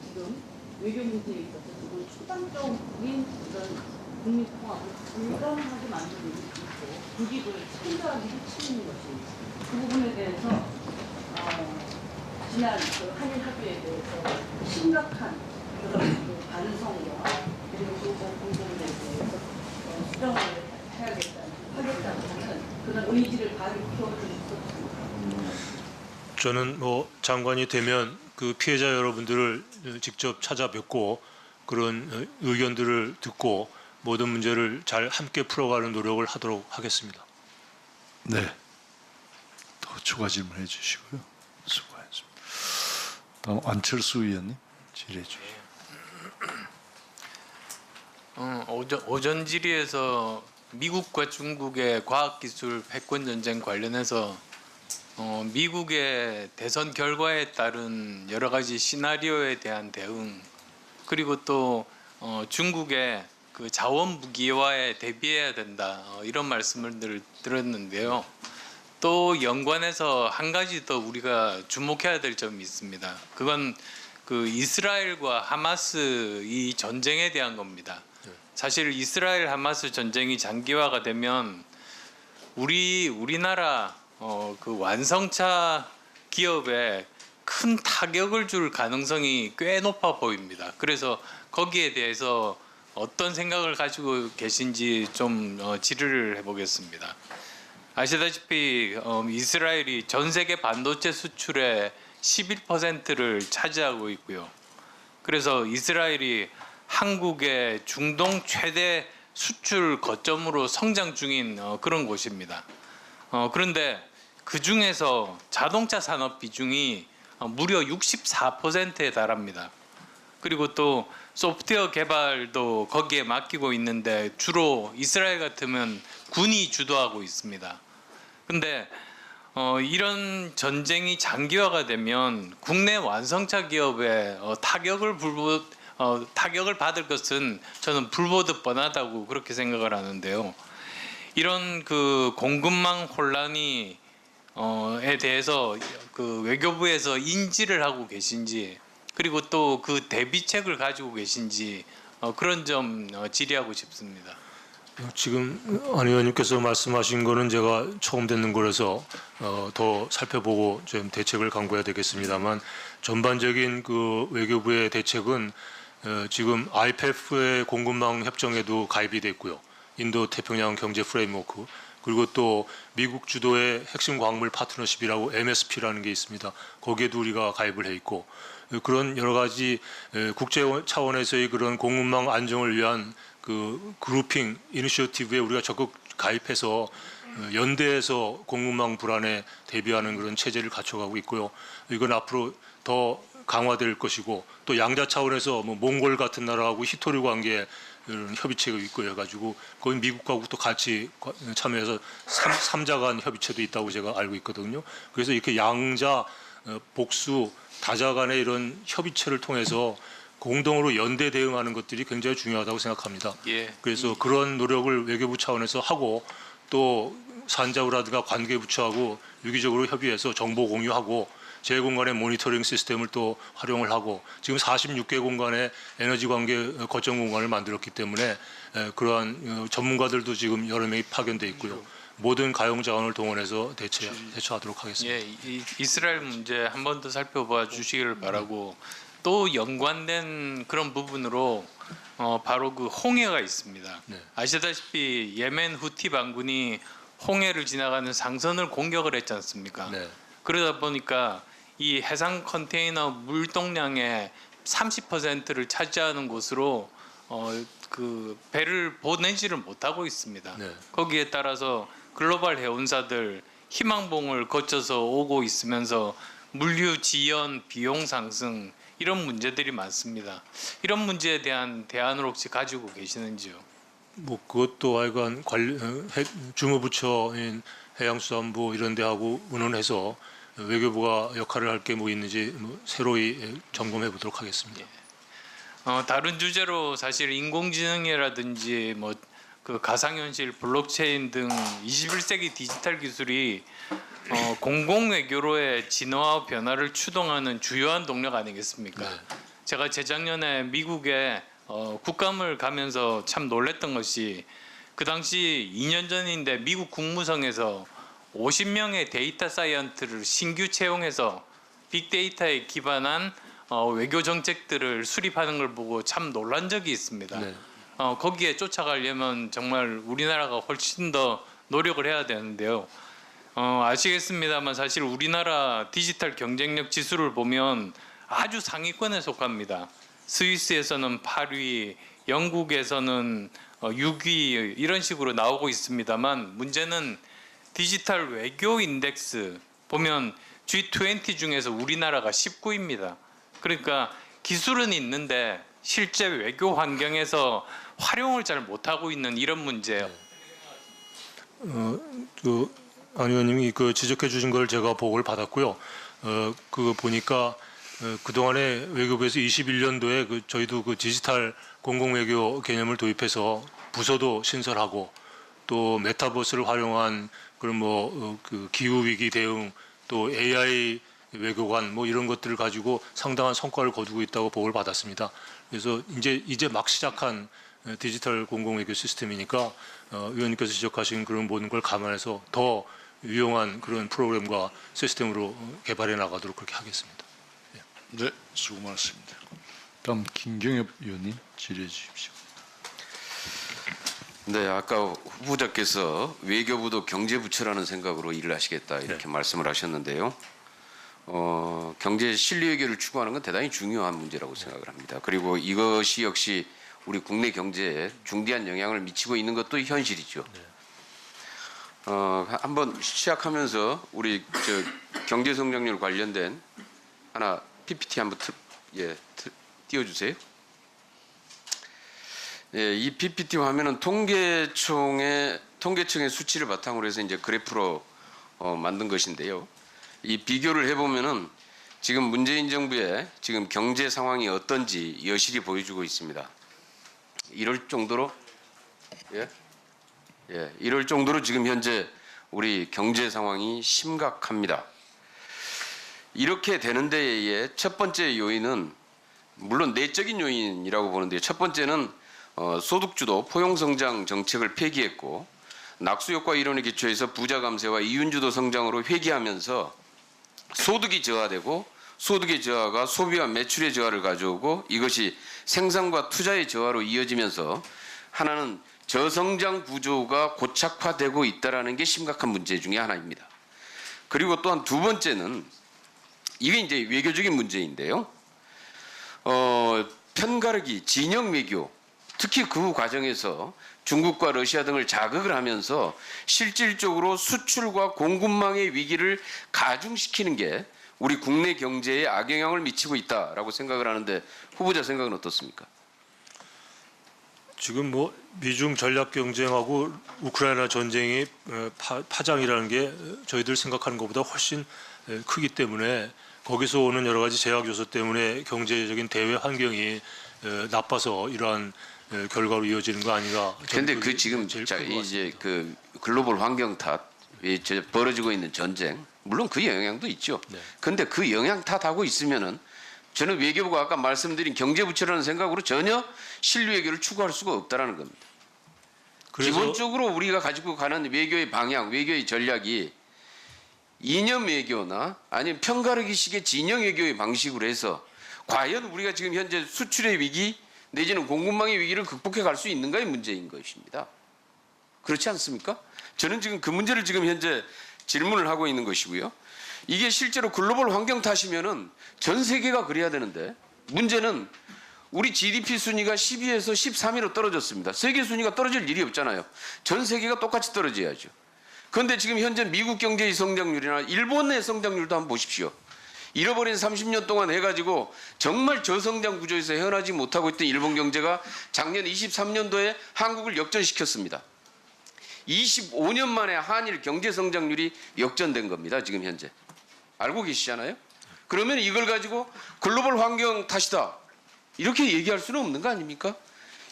지금 외교 문제에 있어서 지금 초당적인 그런 국민 통합을 불가능하게 만들고 있고 국익을 챙겨하기 치는 것입니다. 그 부분에 대해서 지난 한일 합의에 대해서 심각한 그런 반성과 그리고 그 부분에 대해서 수정을 하겠다고 하는 그런 의지를 밝혀주셨습니다.
저는 뭐 장관이 되면 그 피해자 여러분들을 직접 찾아뵙고 그런 의견들을 듣고 모든 문제를 잘 함께 풀어가는 노력을 하도록 하겠습니다.
네. 더 추가 질문해 주시고요. 수고하셨습니다. 다음 안철수 의원님 질의해 주시죠.
오전 질의에서 미국과 중국의 과학기술 패권 전쟁 관련해서 미국의 대선 결과에 따른 여러 가지 시나리오에 대한 대응, 그리고 또 중국의 그 자원 무기화에 대비해야 된다, 이런 말씀을 들었는데요. 또 연관해서 한 가지 더 우리가 주목해야 될 점이 있습니다. 그건 그 이스라엘과 하마스 이 전쟁에 대한 겁니다. 사실 이스라엘 하마스 전쟁이 장기화가 되면 우리나라 그 완성차 기업에 큰 타격을 줄 가능성이 꽤 높아 보입니다. 그래서 거기에 대해서 어떤 생각을 가지고 계신지 좀 질의를 해보겠습니다. 아시다시피 이스라엘이 전 세계 반도체 수출의 11%를 차지하고 있고요. 그래서 이스라엘이 한국의 중동 최대 수출 거점으로 성장 중인 그런 곳입니다. 그런데 그 중에서 자동차 산업 비중이 무려 64%에 달합니다. 그리고 또 소프트웨어 개발도 거기에 맡기고 있는데 주로 이스라엘 같으면 군이 주도하고 있습니다. 근데 이런 전쟁이 장기화가 되면 국내 완성차 기업에 타격을 받을 것은 저는 불보듯 뻔하다고 그렇게 생각을 하는데요. 이런 그 공급망 혼란이 에 대해서 그 외교부에서 인지를 하고 계신지, 그리고 또 그 대비책을 가지고 계신지 그런 점 질의하고 싶습니다.
지금 안 의원님께서 말씀하신 거는 제가 처음 듣는 거라서 더 살펴보고 좀 대책을 강구해야 되겠습니다만, 전반적인 그 외교부의 대책은 지금 IPEF의 공급망 협정에도 가입이 됐고요. 인도 태평양 경제 프레임워크, 그리고 또 미국 주도의 핵심 광물 파트너십이라고 MSP라는 게 있습니다. 거기에도 우리가 가입을 해 있고, 그런 여러 가지 국제 차원에서의 그런 공급망 안정을 위한 그 그룹핑 이니셔티브에 우리가 적극 가입해서 연대해서 공급망 불안에 대비하는 그런 체제를 갖춰가고 있고요. 이건 앞으로 더 강화될 것이고, 또 양자 차원에서 뭐 몽골 같은 나라하고 히토류 관계 이런 협의체가 있고 해가지고 거기 미국하고 또 같이 참여해서 3자 간 협의체도 있다고 제가 알고 있거든요. 그래서 이렇게 양자, 복수, 다자 간의 이런 협의체를 통해서 공동으로 연대 대응하는 것들이 굉장히 중요하다고 생각합니다.
예.
그래서 그런 노력을 외교부 차원에서 하고, 또 산자부라든가 관계부처하고 유기적으로 협의해서 정보 공유하고 제공간의 모니터링 시스템을 또 활용을 하고, 지금 46개 공간의 에너지 관계 거점 공간을 만들었기 때문에 그러한 전문가들도 지금 여러 명이 파견돼 있고요. 모든 가용 자원을 동원해서 대처하도록 하겠습니다.
예, 이스라엘 문제 한 번 더 살펴봐 주시기를 바라고, 또 연관된 그런 부분으로 바로 그 홍해가 있습니다.
네.
아시다시피 예멘 후티 반군이 홍해를 지나가는 상선을 공격을 했지 않습니까?
네.
그러다 보니까 이 해상 컨테이너 물동량의 30%를 차지하는 곳으로 그 배를 보내지를 못하고 있습니다.
네.
거기에 따라서 글로벌 해운사들 희망봉을 거쳐서 오고 있으면서 물류 지연 비용 상승, 이런 문제들이 많습니다. 이런 문제에 대한 대안을 혹시 가지고 계시는지요?
뭐 그것도 하여간 주무부처인 해양수산부 이런 데하고 의논해서 외교부가 역할을 할 게 뭐 있는지 새로이 점검해 보도록 하겠습니다.
다른 주제로 사실 인공지능이라든지 뭐 그 가상현실, 블록체인 등 21세기 디지털 기술이 공공외교로의 진화와 변화를 추동하는 주요한 동력 아니겠습니까?
네.
제가 재작년에 미국에 국감을 가면서 참 놀랬던 것이, 그 당시 2년 전인데 미국 국무성에서 50명의 데이터 사이언트를 신규 채용해서 빅데이터에 기반한 외교 정책들을 수립하는 걸 보고 참 놀란 적이 있습니다.
네.
거기에 쫓아가려면 정말 우리나라가 훨씬 더 노력을 해야 되는데요. 아시겠습니다만 사실 우리나라 디지털 경쟁력 지수를 보면 아주 상위권에 속합니다. 스위스에서는 8위, 영국에서는 6위 이런 식으로 나오고 있습니다만 문제는 디지털 외교 인덱스 보면 G20 중에서 우리나라가 19위입니다. 그러니까 기술은 있는데 실제 외교 환경에서 활용을 잘 못하고 있는 이런 문제예요.
안 의원님이 그 지적해 주신 걸 제가 보고를 받았고요. 그거 보니까 그 동안에 외교부에서 21년도에 저희도 그 디지털 공공외교 개념을 도입해서 부서도 신설하고 또 메타버스를 활용한 그런 그 기후 위기 대응 또 AI 외교관 뭐 이런 것들을 가지고 상당한 성과를 거두고 있다고 보고를 받았습니다. 그래서 이제 막 시작한 디지털 공공외교 시스템이니까 의원님께서 지적하신 그런 모든 걸 감안해서 더 유용한 그런 프로그램과 시스템으로 개발해 나가도록 그렇게 하겠습니다.
네, 수고 많습니다. 다음 김경엽 의원님 질의해 주십시오.
네, 아까 후보자께서 외교부도 경제부처라는 생각으로 일을 하시겠다 이렇게 말씀을 하셨는데요. 경제 실리외교를 추구하는 건 대단히 중요한 문제라고 생각을 합니다. 그리고 이것이 역시 우리 국내 경제에 중대한 영향을 미치고 있는 것도 현실이죠. 한번 시작하면서 우리 경제 성장률 관련된 하나 PPT 한번 띄워주세요. 예, 이 PPT 화면은 통계청의 수치를 바탕으로 해서 이제 그래프로 만든 것인데요. 이 비교를 해보면은 지금 문재인 정부의 지금 경제 상황이 어떤지 여실히 보여주고 있습니다. 이럴 정도로 이럴 정도로 지금 현재 우리 경제 상황이 심각합니다. 이렇게 되는 데에 첫 번째 요인은 물론 내적인 요인이라고 보는데요. 첫 번째는 소득주도 포용성장 정책을 폐기했고 낙수효과 이론에 기초해서 부자 감세와 이윤주도 성장으로 회귀하면서 소득이 저하되고 소득의 저하가 소비와 매출의 저하를 가져오고 이것이 생산과 투자의 저하로 이어지면서 하나는 저성장 구조가 고착화되고 있다는 게 심각한 문제 중에 하나입니다. 그리고 또한 두 번째는 이게 이제 외교적인 문제인데요. 편가르기, 진영 외교, 특히 그 과정에서 중국과 러시아 등을 자극을 하면서 실질적으로 수출과 공급망의 위기를 가중시키는 게 우리 국내 경제에 악영향을 미치고 있다라고 생각을 하는데 후보자 생각은 어떻습니까?
지금 뭐 미중 전략 경쟁하고 우크라이나 전쟁이 파장이라는 게 저희들 생각하는 것보다 훨씬 크기 때문에 거기서 오는 여러 가지 제약 요소 때문에 경제적인 대외 환경이 나빠서 이러한 결과로 이어지는 거 아닌가?
그런데 그 지금 이제 그 글로벌 환경 탓, 벌어지고 있는 전쟁, 물론 그 영향도 있죠. 그런데 그 영향 탓하고 있으면은 저는 외교부가 아까 말씀드린 경제부처라는 생각으로 전혀 실외교를 추구할 수가 없다라는 겁니다. 기본적으로 우리가 가지고 가는 외교의 방향, 외교의 전략이 이념 외교나 아니면 편가르기식의 진영 외교의 방식으로 해서 과연 우리가 지금 현재 수출의 위기 내지는 공급망의 위기를 극복해 갈 수 있는가의 문제인 것입니다. 그렇지 않습니까? 저는 지금 그 문제를 지금 현재 질문을 하고 있는 것이고요. 이게 실제로 글로벌 환경 탓이면은 전 세계가 그래야 되는데 문제는 우리 GDP 순위가 12에서 13위로 떨어졌습니다. 세계 순위가 떨어질 일이 없잖아요. 전 세계가 똑같이 떨어져야죠. 그런데 지금 현재 미국 경제의 성장률이나 일본의 성장률도 한번 보십시오. 잃어버린 30년 동안 해가지고 정말 저성장 구조에서 헤어나지 못하고 있던 일본 경제가 작년 23년도에 한국을 역전시켰습니다. 25년 만에 한일 경제 성장률이 역전된 겁니다. 지금 현재. 알고 계시잖아요? 그러면 이걸 가지고 글로벌 환경 탓이다. 이렇게 얘기할 수는 없는 거 아닙니까?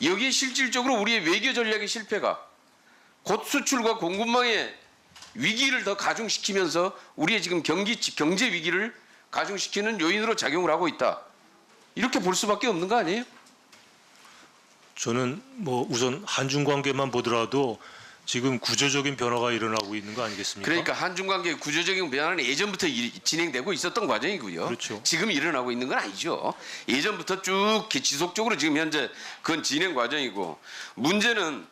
여기에 실질적으로 우리의 외교 전략의 실패가 곧 수출과 공급망의 위기를 더 가중시키면서 우리의 지금 경제 위기를 가중시키는 요인으로 작용을 하고 있다. 이렇게 볼 수밖에 없는 거 아니에요?
저는 뭐 우선 한중 관계만 보더라도 지금 구조적인 변화가 일어나고 있는 거 아니겠습니까?
그러니까 한중 관계의 구조적인 변화는 예전부터 진행되고 있었던 과정이고요.
그렇죠.
지금 일어나고 있는 건 아니죠. 예전부터 쭉 지속적으로 지금 현재 그건 진행 과정이고 문제는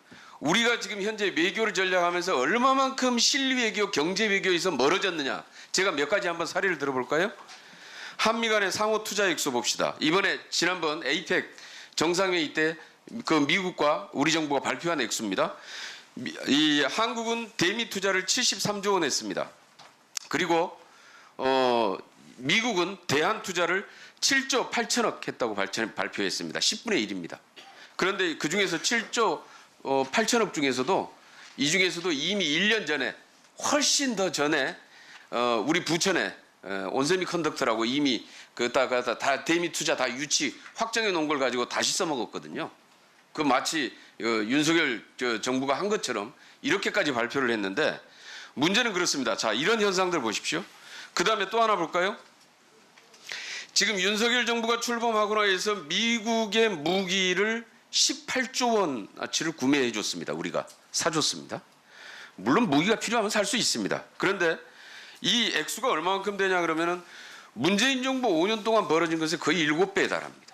우리가 지금 현재 외교를 전략하면서 얼마만큼 실외교, 경제외교에서 멀어졌느냐. 제가 몇 가지 한번 사례를 들어볼까요? 한미 간의 상호 투자 액수 봅시다. 이번에 지난번 에이펙 정상회의 때 그 미국과 우리 정부가 발표한 액수입니다. 이 한국은 대미 투자를 73조 원 했습니다. 그리고 미국은 대한 투자를 7조 8천억 했다고 발표했습니다. 10분의 1입니다. 그런데 그 중에서 7조 8천억 중에서도 이 중에서도 이미 1년 전에 훨씬 더 전에 우리 부천에 온세미컨덕터라고 이미 다 대미 투자 다 유치 확정해 놓은 걸 가지고 다시 써먹었거든요. 그 마치 윤석열 정부가 한 것처럼 이렇게까지 발표를 했는데 문제는 그렇습니다. 자, 이런 현상들 보십시오. 그 다음에 또 하나 볼까요? 지금 윤석열 정부가 출범하고 나서 미국의 무기를 18조 원어치를 구매해 줬습니다. 우리가 사줬습니다. 물론 무기가 필요하면 살 수 있습니다. 그런데 이 액수가 얼마만큼 되냐 그러면은 문재인 정부 5년 동안 벌어진 것의 거의 7배에 달합니다.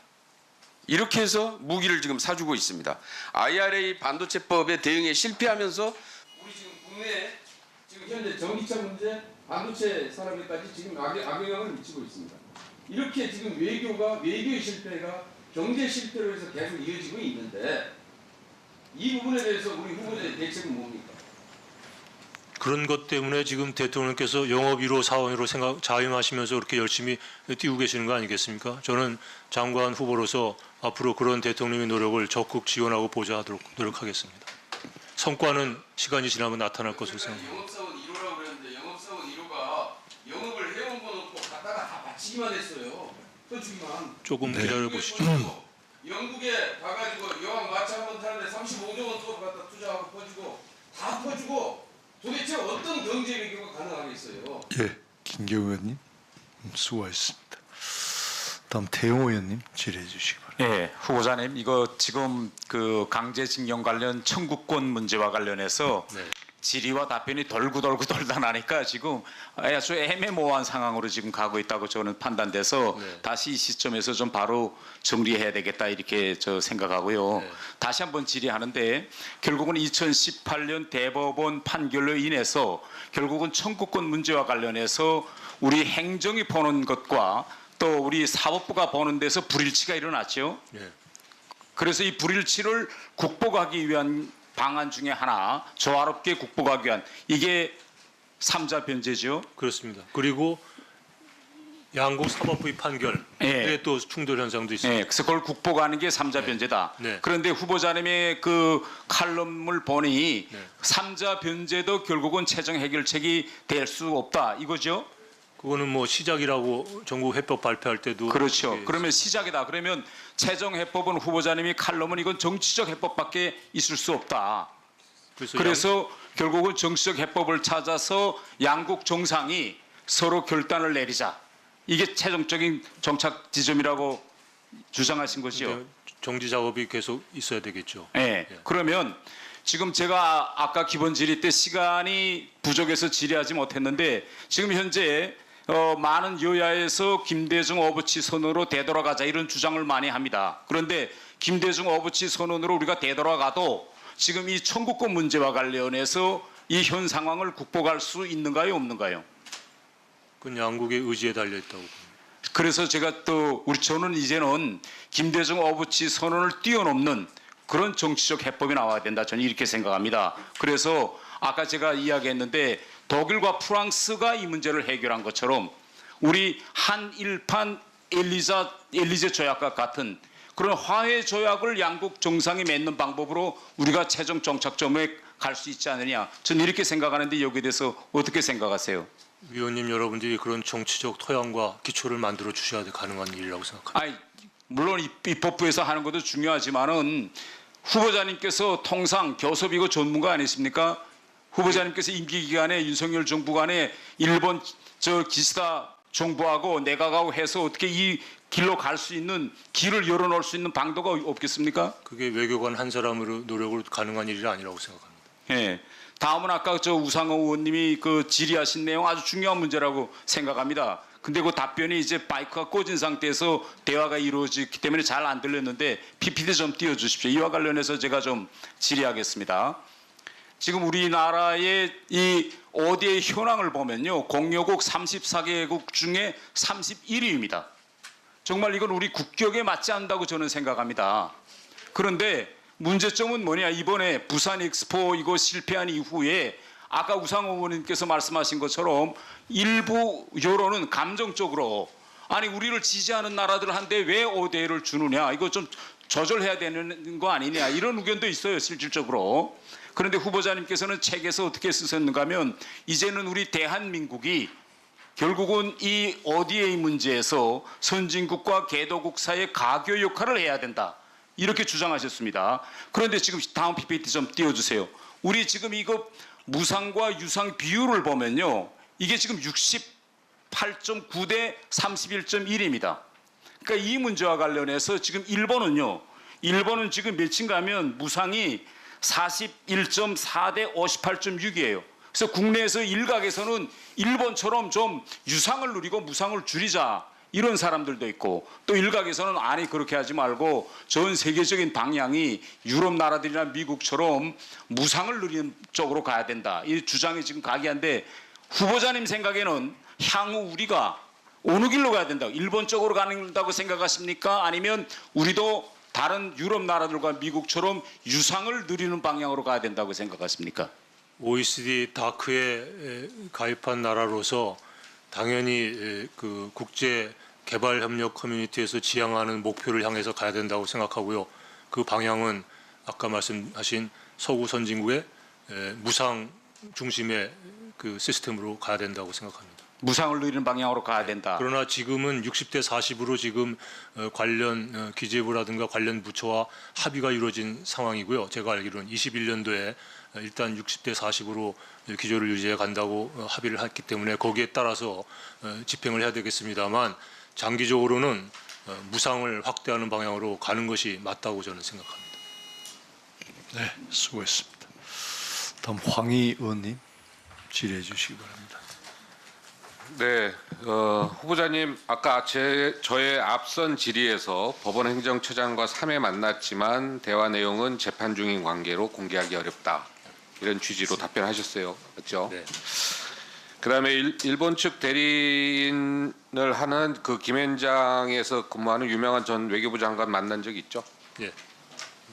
이렇게 해서 무기를 지금 사주고 있습니다. IRA 반도체법에 대응에 실패하면서 우리 지금 국내에 지금 현재 전기차 문제, 반도체 산업에까지 지금 악영향을 미치고 있습니다. 이렇게 지금 외교의 실패가 경제 실패로 해서 계속 이어지고 있는데 이 부분에 대해서 우리 후보자의 대책은 뭡니까?
그런 것 때문에 지금 대통령께서 영업 1호 사원으로 자임하시면서 그렇게 열심히 뛰고 계시는 거 아니겠습니까? 저는 장관 후보로서 앞으로 그런 대통령의 노력을 적극 지원하고 보좌하도록 노력하겠습니다. 성과는 시간이 지나면 나타날 것으로 생각합니다.
영업사원 1호라고 그랬는데 영업사원 1호가 영업을 해온 거 놓고 갖다가 다 바치기만 했어요. 터주기만.
조금 기다려보시죠.
영국에 가가지고 여왕 마차 한번 타는데 35조 원 또 갖다 투자하고 퍼주고 도대체 어떤 경제 외교가 가능하겠어요?
예, 김경우 의원님 수고하셨습니다. 다음 태용호 의원님 질의해 주시기 바랍니다.
예, 후보자님 이거 지금 그 강제징용 관련 청구권 문제와 관련해서 질의와 답변이 돌고 돌다 나니까 지금 아주 애매모호한 상황으로 지금 가고 있다고 저는 판단돼서 다시 이 시점에서 좀 바로 정리해야 되겠다 이렇게 저 생각하고요. 다시 한번 질의하는데 결국은 2018년 대법원 판결로 인해서 결국은 청구권 문제와 관련해서 우리 행정이 보는 것과 또 우리 사법부가 보는 데서 불일치가 일어났죠. 그래서 이 불일치를 극복하기 위한 방안 중에 하나, 조화롭게 극복하기 위한 이게 3자 변제죠.
그렇습니다. 그리고 양국 사법부의 판결에 또 충돌 현상도 있습니다.
그래서 그걸 극복하는 게 3자 변제다. 그런데 후보자님의 그 칼럼을 보니 3자 변제도 결국은 최종 해결책이 될 수 없다 이거죠.
그거는 뭐 시작이라고 전국 해법 발표할 때도
그렇죠. 그러면 시작이다. 그러면 최종 해법은 후보자님이 칼럼은 이건 정치적 해법밖에 있을 수 없다. 그래서 결국은 정치적 해법을 찾아서 양국 정상이 서로 결단을 내리자. 이게 최종적인 정착 지점이라고 주장하신 것이요.
정지 작업이 계속 있어야 되겠죠.
네. 그러면 지금 제가 아까 기본 질의 때 시간이 부족해서 질의하지 못했는데 지금 현재 많은 여야에서 김대중 어부치 선언으로 되돌아가자 이런 주장을 많이 합니다. 그런데 김대중 어부치 선언으로 우리가 되돌아가도 지금 이 청구권 문제와 관련해서 이 현 상황을 극복할 수 있는가요, 없는가요?
그건 양국의 의지에 달려 있다고 봅니다.
그래서 제가 또 저는 이제는 김대중 어부치 선언을 뛰어넘는 그런 정치적 해법이 나와야 된다. 저는 이렇게 생각합니다. 그래서 아까 제가 이야기했는데 독일과 프랑스가 이 문제를 해결한 것처럼 우리 한일판 엘리제 조약과 같은 그런 화해 조약을 양국 정상이 맺는 방법으로 우리가 최종 정착점에 갈 수 있지 않느냐. 저는 이렇게 생각하는데 여기에 대해서 어떻게 생각하세요?
위원님 여러분들이 그런 정치적 토양과 기초를 만들어 주셔야 가능한 일이라고 생각합니다.
물론 입법부에서 하는 것도 중요하지만은 후보자님께서 통상 교섭이고 전문가 아니십니까? 후보자님께서 임기 기간에 윤석열 정부 간에 일본 기시다 정부하고 내각하고 해서 어떻게 이 길로 갈 수 있는 길을 열어놓을 수 있는 방도가 없겠습니까?
그게 외교관 한 사람으로 노력으로 가능한 일이 아니라고 생각합니다.
예. 다음은 아까 우상호 의원님이 그 질의하신 내용 아주 중요한 문제라고 생각합니다. 근데 그 답변이 이제 마이크가 꽂은 상태에서 대화가 이루어지기 때문에 잘 안 들렸는데 PPT 좀 띄워주십시오. 이와 관련해서 제가 좀 질의하겠습니다. 지금 우리나라의 이 ODA 현황을 보면요. 공여국 34개국 중에 31위입니다. 정말 이건 우리 국격에 맞지 않는다고 저는 생각합니다. 그런데 문제점은 뭐냐. 이번에 부산 엑스포 이거 실패한 이후에 아까 우상호 의원님께서 말씀하신 것처럼 일부 여론은 감정적으로 아니 우리를 지지하는 나라들한테 왜 ODA를 주느냐. 이거 좀 조절해야 되는 거 아니냐. 이런 의견도 있어요. 실질적으로. 그런데 후보자님께서는 책에서 어떻게 쓰셨는가 하면 이제는 우리 대한민국이 결국은 이 ODA 문제에서 선진국과 개도국 사이의 가교 역할을 해야 된다. 이렇게 주장하셨습니다. 그런데 지금 다음 PPT 좀 띄워주세요. 우리 지금 이거 무상과 유상 비율을 보면요. 이게 지금 68.9 대 31.1입니다. 그러니까 이 문제와 관련해서 지금 일본은요. 일본은 지금 몇인가 하면 무상이 41.4 대 58.6이에요. 그래서 국내에서 일각에서는 일본처럼 좀 유상을 누리고 무상을 줄이자 이런 사람들도 있고 또 일각에서는 아니 그렇게 하지 말고 전 세계적인 방향이 유럽 나라들이나 미국처럼 무상을 누리는 쪽으로 가야 된다. 이 주장이 지금 각이한데 후보자님 생각에는 향후 우리가 어느 길로 가야 된다고 일본 쪽으로 가는다고 생각하십니까? 아니면 우리도 다른 유럽 나라들과 미국처럼 유상을 누리는 방향으로 가야 된다고 생각하십니까?
OECD 다크에 가입한 나라로서 당연히 그 국제 개발 협력 커뮤니티에서 지향하는 목표를 향해서 가야 된다고 생각하고요. 그 방향은 아까 말씀하신 서구 선진국의 무상 중심의 그 시스템으로 가야 된다고 생각합니다.
무상을 누리는 방향으로 가야 된다.
그러나 지금은 60대 40으로 지금 관련 기재부라든가 관련 부처와 합의가 이루어진 상황이고요. 제가 알기로는 21년도에 일단 60대 40으로 기조를 유지해 간다고 합의를 했기 때문에 거기에 따라서 집행을 해야 되겠습니다만 장기적으로는 무상을 확대하는 방향으로 가는 것이 맞다고 저는 생각합니다.
네, 수고했습니다. 다음 황희 의원님 질의해 주시기 바랍니다.
네, 후보자님 아까 저의 앞선 질의에서 법원 행정처장과 3회 만났지만 대화 내용은 재판 중인 관계로 공개하기 어렵다. 이런 취지로 답변하셨어요. 그렇죠? 네. 그다음에 일본 측 대리인을 하는 그 김현장에서 근무하는 유명한 전 외교부 장관 만난 적 있죠?
예.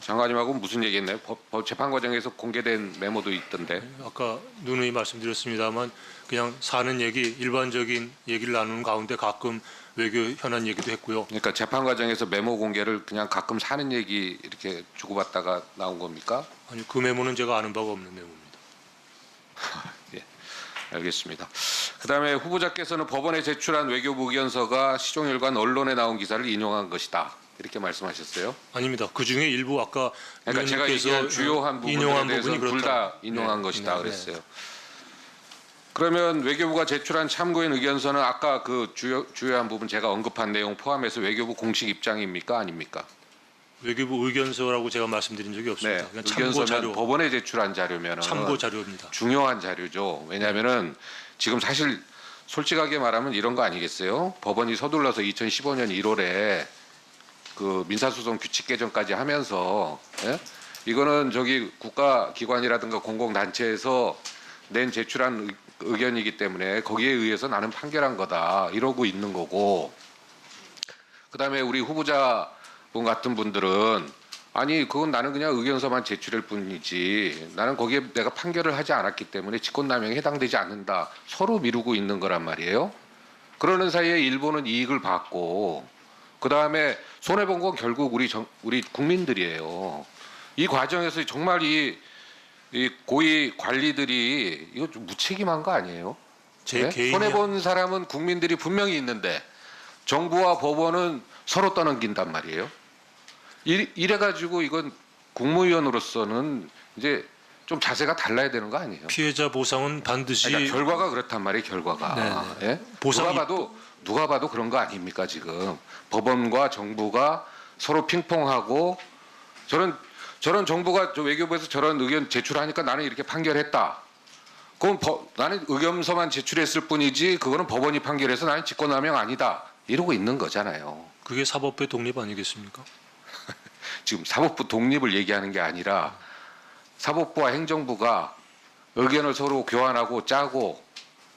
장관님하고 무슨 얘기했나요? 재판 과정에서 공개된 메모도 있던데.
아까 누누이 말씀드렸습니다만 그냥 사는 얘기, 일반적인 얘기를 나누는 가운데 가끔 외교 현안 얘기도 했고요.
그러니까 재판 과정에서 메모 공개를 그냥 가끔 사는 얘기 이렇게 주고받다가 나온 겁니까?
아니 그 메모는 제가 아는 바가 없는 메모입니다.
예, 알겠습니다. 그다음에 후보자께서는 법원에 제출한 외교부 의견서가 시종일관 언론에 나온 기사를 인용한 것이다. 이렇게 말씀하셨어요?
아닙니다. 그 중에 일부 아까
그러니까 제가 얘기한 주요한 부분에 대해서 둘 다 인용한 것이다 그랬어요. 네. 그러면 외교부가 제출한 참고인 의견서는 아까 그 주요한 부분 제가 언급한 내용 포함해서 외교부 공식 입장입니까? 아닙니까?
외교부 의견서라고 제가 말씀드린 적이 없습니다.
네,
그냥 참고 자료.
법원에 제출한 자료면
참고 자료입니다.
중요한 자료죠. 왜냐하면은 지금 사실 솔직하게 말하면 이런 거 아니겠어요? 법원이 서둘러서 2015년 1월에 그 민사소송 규칙 개정까지 하면서 이거는 저기 국가기관이라든가 공공단체에서 낸 제출한 의견이기 때문에 거기에 의해서 나는 판결한 거다 이러고 있는 거고, 그다음에 우리 후보자분 같은 분들은 아니 그건 나는 그냥 의견서만 제출할 뿐이지 나는 거기에 내가 판결을 하지 않았기 때문에 직권남용에 해당되지 않는다 서로 미루고 있는 거란 말이에요. 그러는 사이에 일본은 이익을 받고 그다음에 손해본 건 결국 우리 국민들이에요. 이 과정에서 정말 이 고위 관리들이 이거 좀 무책임한 거 아니에요? 손해본 사람은 국민들이 분명히 있는데 정부와 법원은 서로 떠넘긴단 말이에요. 이래가지고 이건 국무위원으로서는 이제 좀 자세가 달라야 되는 거 아니에요?
피해자 보상은 반드시
그러니까 결과가 그렇단 말이에요. 결과가. 예? 누가 봐도 그런 거 아닙니까 지금? 법원과 정부가 서로 핑퐁하고 저런 정부가 저 외교부에서 저런 의견 제출하니까 나는 이렇게 판결했다. 그건 나는 의견서만 제출했을 뿐이지 그거는 법원이 판결해서 나는 직권남용 아니다 이러고 있는 거잖아요.
그게 사법부의 독립 아니겠습니까?
지금 사법부 독립을 얘기하는 게 아니라 사법부와 행정부가 의견을 서로 교환하고 짜고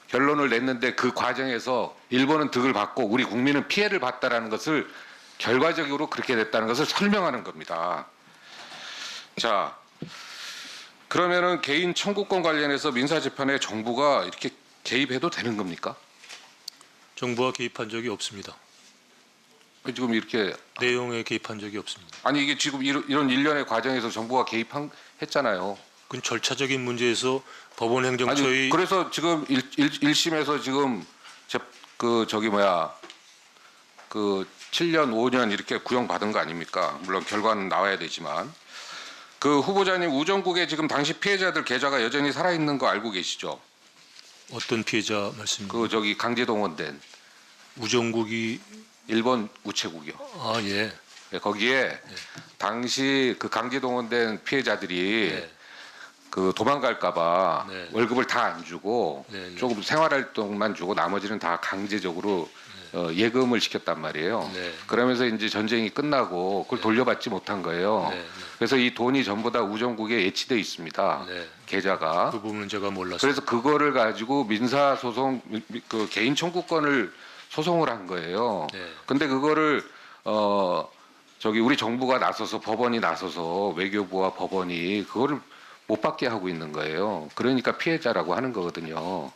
결론을 냈는데 그 과정에서 일본은 득을 받고 우리 국민은 피해를 봤다라는 것을 결과적으로 그렇게 됐다는 것을 설명하는 겁니다. 자, 그러면은 개인 청구권 관련해서 민사재판에 정부가 이렇게 개입해도 되는 겁니까?
정부가 개입한 적이 없습니다.
지금 이렇게
내용에 개입한 적이 없습니다.
아니 이게 지금 이런 일련의 과정에서 정부가 개입했잖아요.
그건 절차적인 문제에서 법원 행정처의
아니, 그래서 지금 1심에서 지금 그 7년, 5년 이렇게 구형받은 거 아닙니까? 물론 결과는 나와야 되지만 그 후보자님 우정국에 지금 당시 피해자들 계좌가 여전히 살아있는 거 알고 계시죠?
어떤 피해자 말씀입니까?
그 강제동원된
우정국이
일본 우체국이요.
아 예.
네, 거기에 당시 그 강제동원된 피해자들이 그 도망갈까봐 월급을 다 안 주고 조금 생활활동만 주고 나머지는 다 강제적으로 예금을 시켰단 말이에요. 그러면서 이제 전쟁이 끝나고 그걸 돌려받지 못한 거예요. 그래서 이 돈이 전부 다 우정국에 예치돼 있습니다. 계좌가.
그 부분은 제가 몰랐어요.
그래서 그거를 가지고 민사소송 그 개인 청구권을 소송을 한 거예요. 근데 그거를 우리 정부가 나서서 법원이 나서서 외교부와 법원이 그거를 못 받게 하고 있는 거예요. 그러니까 피해자라고 하는 거거든요.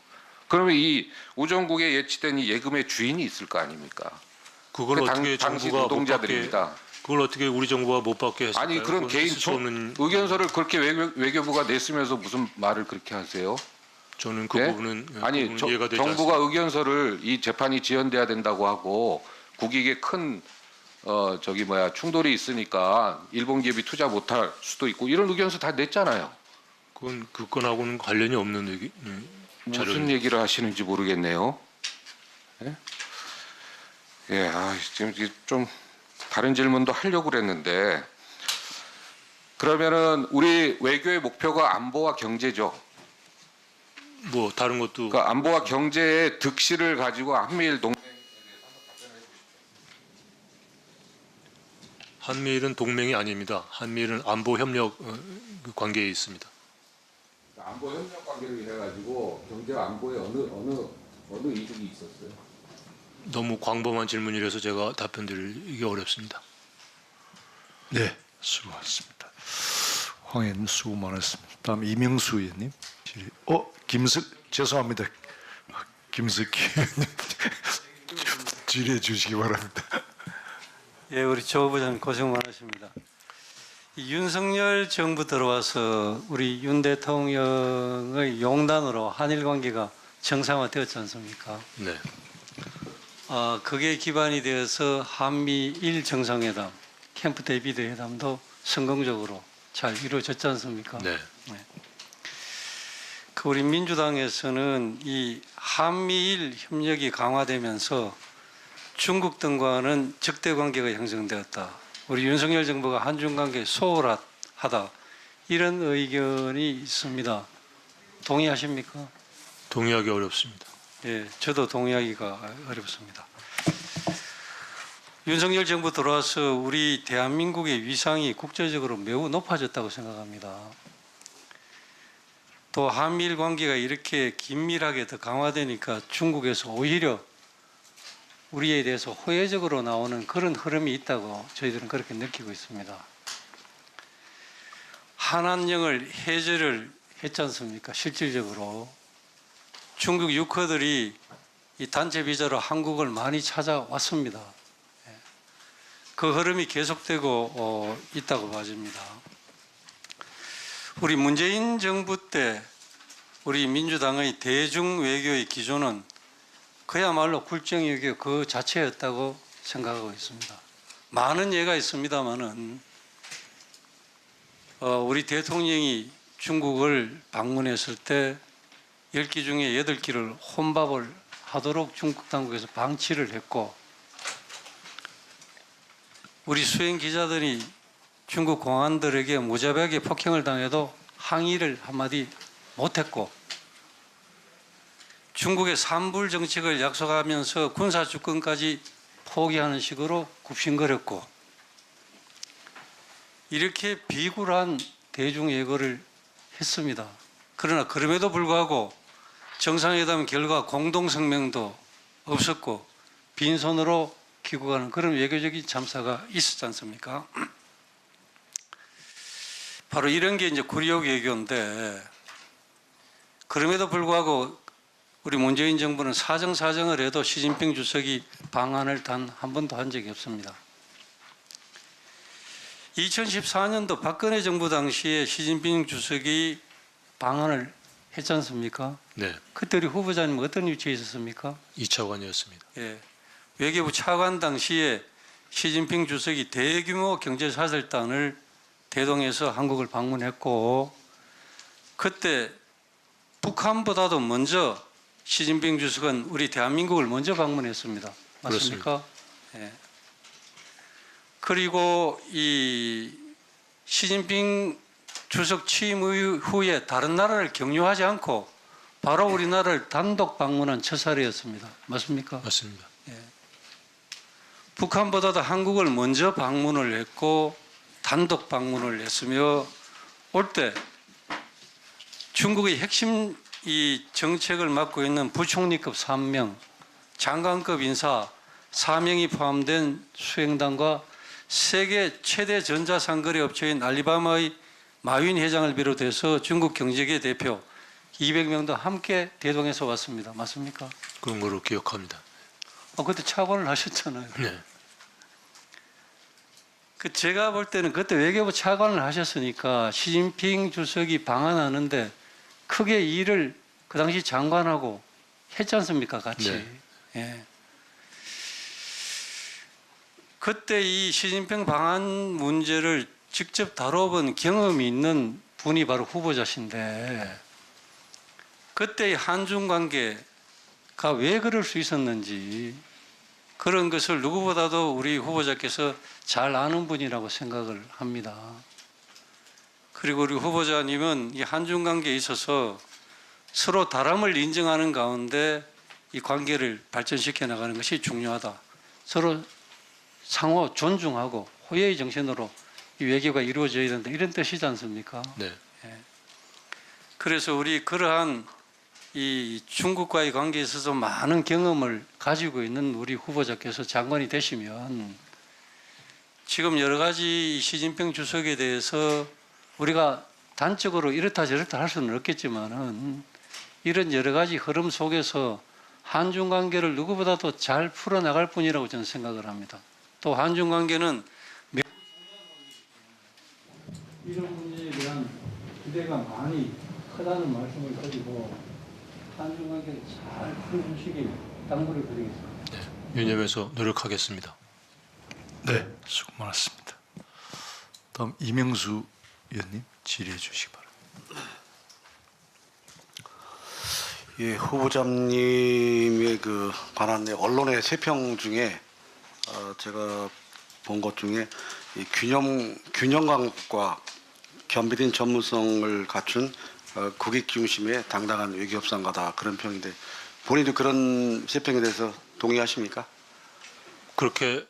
그러면 이 우정국에 예치된 이 예금의 주인이 있을 거 아닙니까?
그걸 어떻게
당시
정부가
노동자들입니다.
그걸 어떻게 우리 정부가 못 받게 했을까요?
아니 그런 개인 의견서를 그렇게 외교부가 냈으면서 무슨 말을 그렇게 하세요?
저는 그
네?
부분은
아니
이해가 되지
정부가
않습니다.
의견서를 이 재판이 지연돼야 된다고 하고 국익에 큰 충돌이 있으니까 일본 기업이 투자 못할 수도 있고 이런 의견서 다 냈잖아요.
그건 그 건하고는 관련이 없는 얘기.
무슨 얘기를 하시는지 모르겠네요. 예, 지금 좀 다른 질문도 하려고 그랬는데 그러면은 우리 외교의 목표가 안보와 경제죠.
뭐 다른 것도.
그 안보와 경제의 득실을 가지고 한미일
한미일은 동맹이 아닙니다. 한미일은 안보 협력 관계에 있습니다.
안보 협력 관계를 해가지고 경제 안보에 어느 이득이 있었어요?
너무 광범한 질문이라서 제가 답변드리기 어렵습니다.
네, 수고하셨습니다. 황의원 수고 많았습니다. 다음 이명수 의원님. 죄송합니다. 김석기 의원님 질의해 주시기 바랍니다.
예, 우리 조 부장님 고생 많으십니다. 윤석열 정부 들어와서 우리 윤 대통령의 용단으로 한일 관계가 정상화되었지 않습니까?
네.
그게 기반이 되어서 한미일 정상회담, 캠프 데이비드 회담도 성공적으로 잘 이루어졌지 않습니까?
네.
우리 민주당에서는 이 한미일 협력이 강화되면서 중국 등과는 적대 관계가 형성되었다. 우리 윤석열 정부가 한중 관계 소홀하다. 이런 의견이 있습니다. 동의하십니까?
동의하기 어렵습니다.
예, 저도 동의하기가 어렵습니다. 윤석열 정부 들어와서 우리 대한민국의 위상이 국제적으로 매우 높아졌다고 생각합니다. 또 한미일 관계가 이렇게 긴밀하게 더 강화되니까 중국에서 오히려 우리에 대해서 호혜적으로 나오는 그런 흐름이 있다고 저희들은 그렇게 느끼고 있습니다. 한한령을 해제를 했지 않습니까? 실질적으로 중국 유커들이 이 단체 비자로 한국을 많이 찾아왔습니다. 그 흐름이 계속되고 있다고 봐집니다. 우리 문재인 정부 때 우리 민주당의 대중 외교의 기조는 그야말로 굴정 외교 그 자체였다고 생각하고 있습니다. 많은 예가 있습니다만은 우리 대통령이 중국을 방문했을 때 10기 중에 8기를 혼밥을 하도록 중국 당국에서 방치를 했고 우리 수행 기자들이 중국 공안들에게 무자비하게 폭행을 당해도 항의를 한마디 못했고 중국의 산불 정책을 약속하면서 군사 주권까지 포기하는 식으로 굽신거렸고 이렇게 비굴한 대중 예고를 했습니다. 그러나 그럼에도 불구하고 정상회담 결과 공동성명도 없었고 빈손으로 귀국하는 그런 외교적인 참사가 있었지 않습니까? 바로 이런 게 이제 구리역 외교인데 그럼에도 불구하고 우리 문재인 정부는 사정사정을 해도 시진핑 주석이 방한을 단 한 번도 한 적이 없습니다. 2014년도 박근혜 정부 당시에 시진핑 주석이 방한을 했지 않습니까?
네.
그때 우리 후보자님 어떤 위치에 있었습니까?
2차관이었습니다.
예. 외교부 차관 당시에 시진핑 주석이 대규모 경제사절단을 대동해서 한국을 방문했고 그때 북한보다도 먼저 시진핑 주석은 우리 대한민국을 먼저 방문했습니다. 맞습니까? 예. 그리고 이 시진핑 주석 취임 후에 다른 나라를 격려하지 않고 바로 우리나라를 단독 방문한 첫 사례였습니다. 맞습니까?
맞습니다.
예. 북한보다도 한국을 먼저 방문을 했고 단독 방문을 했으며 올 때 중국의 핵심 이 정책을 맡고 있는 부총리급 3명, 장관급 인사 4명이 포함된 수행단과 세계 최대 전자상거래 업체인 알리바바의 마윈 회장을 비롯해서 중국 경제계 대표 200명도 함께 대동해서 왔습니다. 맞습니까?
그런 거로 기억합니다.
그때 차관을 하셨잖아요.
네.
제가 볼 때는 그때 외교부 차관을 하셨으니까 시진핑 주석이 방한하는데 크게 일을 그 당시 장관하고 했지 않습니까? 같이.
네.
예. 그때 이 시진핑 방한 문제를 직접 다뤄본 경험이 있는 분이 바로 후보자신데 그때의 한중 관계가 왜 그럴 수 있었는지 그런 것을 누구보다도 우리 후보자께서 잘 아는 분이라고 생각을 합니다. 그리고 우리 후보자님은 이 한중 관계에 있어서 서로 다름을 인정하는 가운데 이 관계를 발전시켜 나가는 것이 중요하다. 서로 상호 존중하고 호혜의 정신으로 이 외교가 이루어져야 된다. 이런 뜻이지 않습니까?
네.
예. 그래서 우리 그러한 이 중국과의 관계에 있어서 많은 경험을 가지고 있는 우리 후보자께서 장관이 되시면 지금 여러 가지 시진핑 주석에 대해서 우리가 단적으로 이렇다 저렇다 할 수는 없겠지만은 이런 여러 가지 흐름 속에서 한중 관계를 누구보다도 잘 풀어나갈 뿐이라고 저는 생각을 합니다. 또 한중 관계는 이런 문제에 대한 기대가 많이 크다는 말씀을 드리고 한중 관계를 잘 풀어주시길 당부를 드리겠습니다.
네. 유념해서 노력하겠습니다.
네, 수고 많았습니다. 다음 이명수 의원님 질의해 주시기 바랍니다.
예, 후보자님의 그 관한 언론의 세평 중에 제가 본 것 중에 이 균형 강국과 겸비된 전문성을 갖춘 국익 중심의 당당한 외교협상가다 그런 평인데 본인도 그런 세평에 대해서 동의하십니까?
그렇게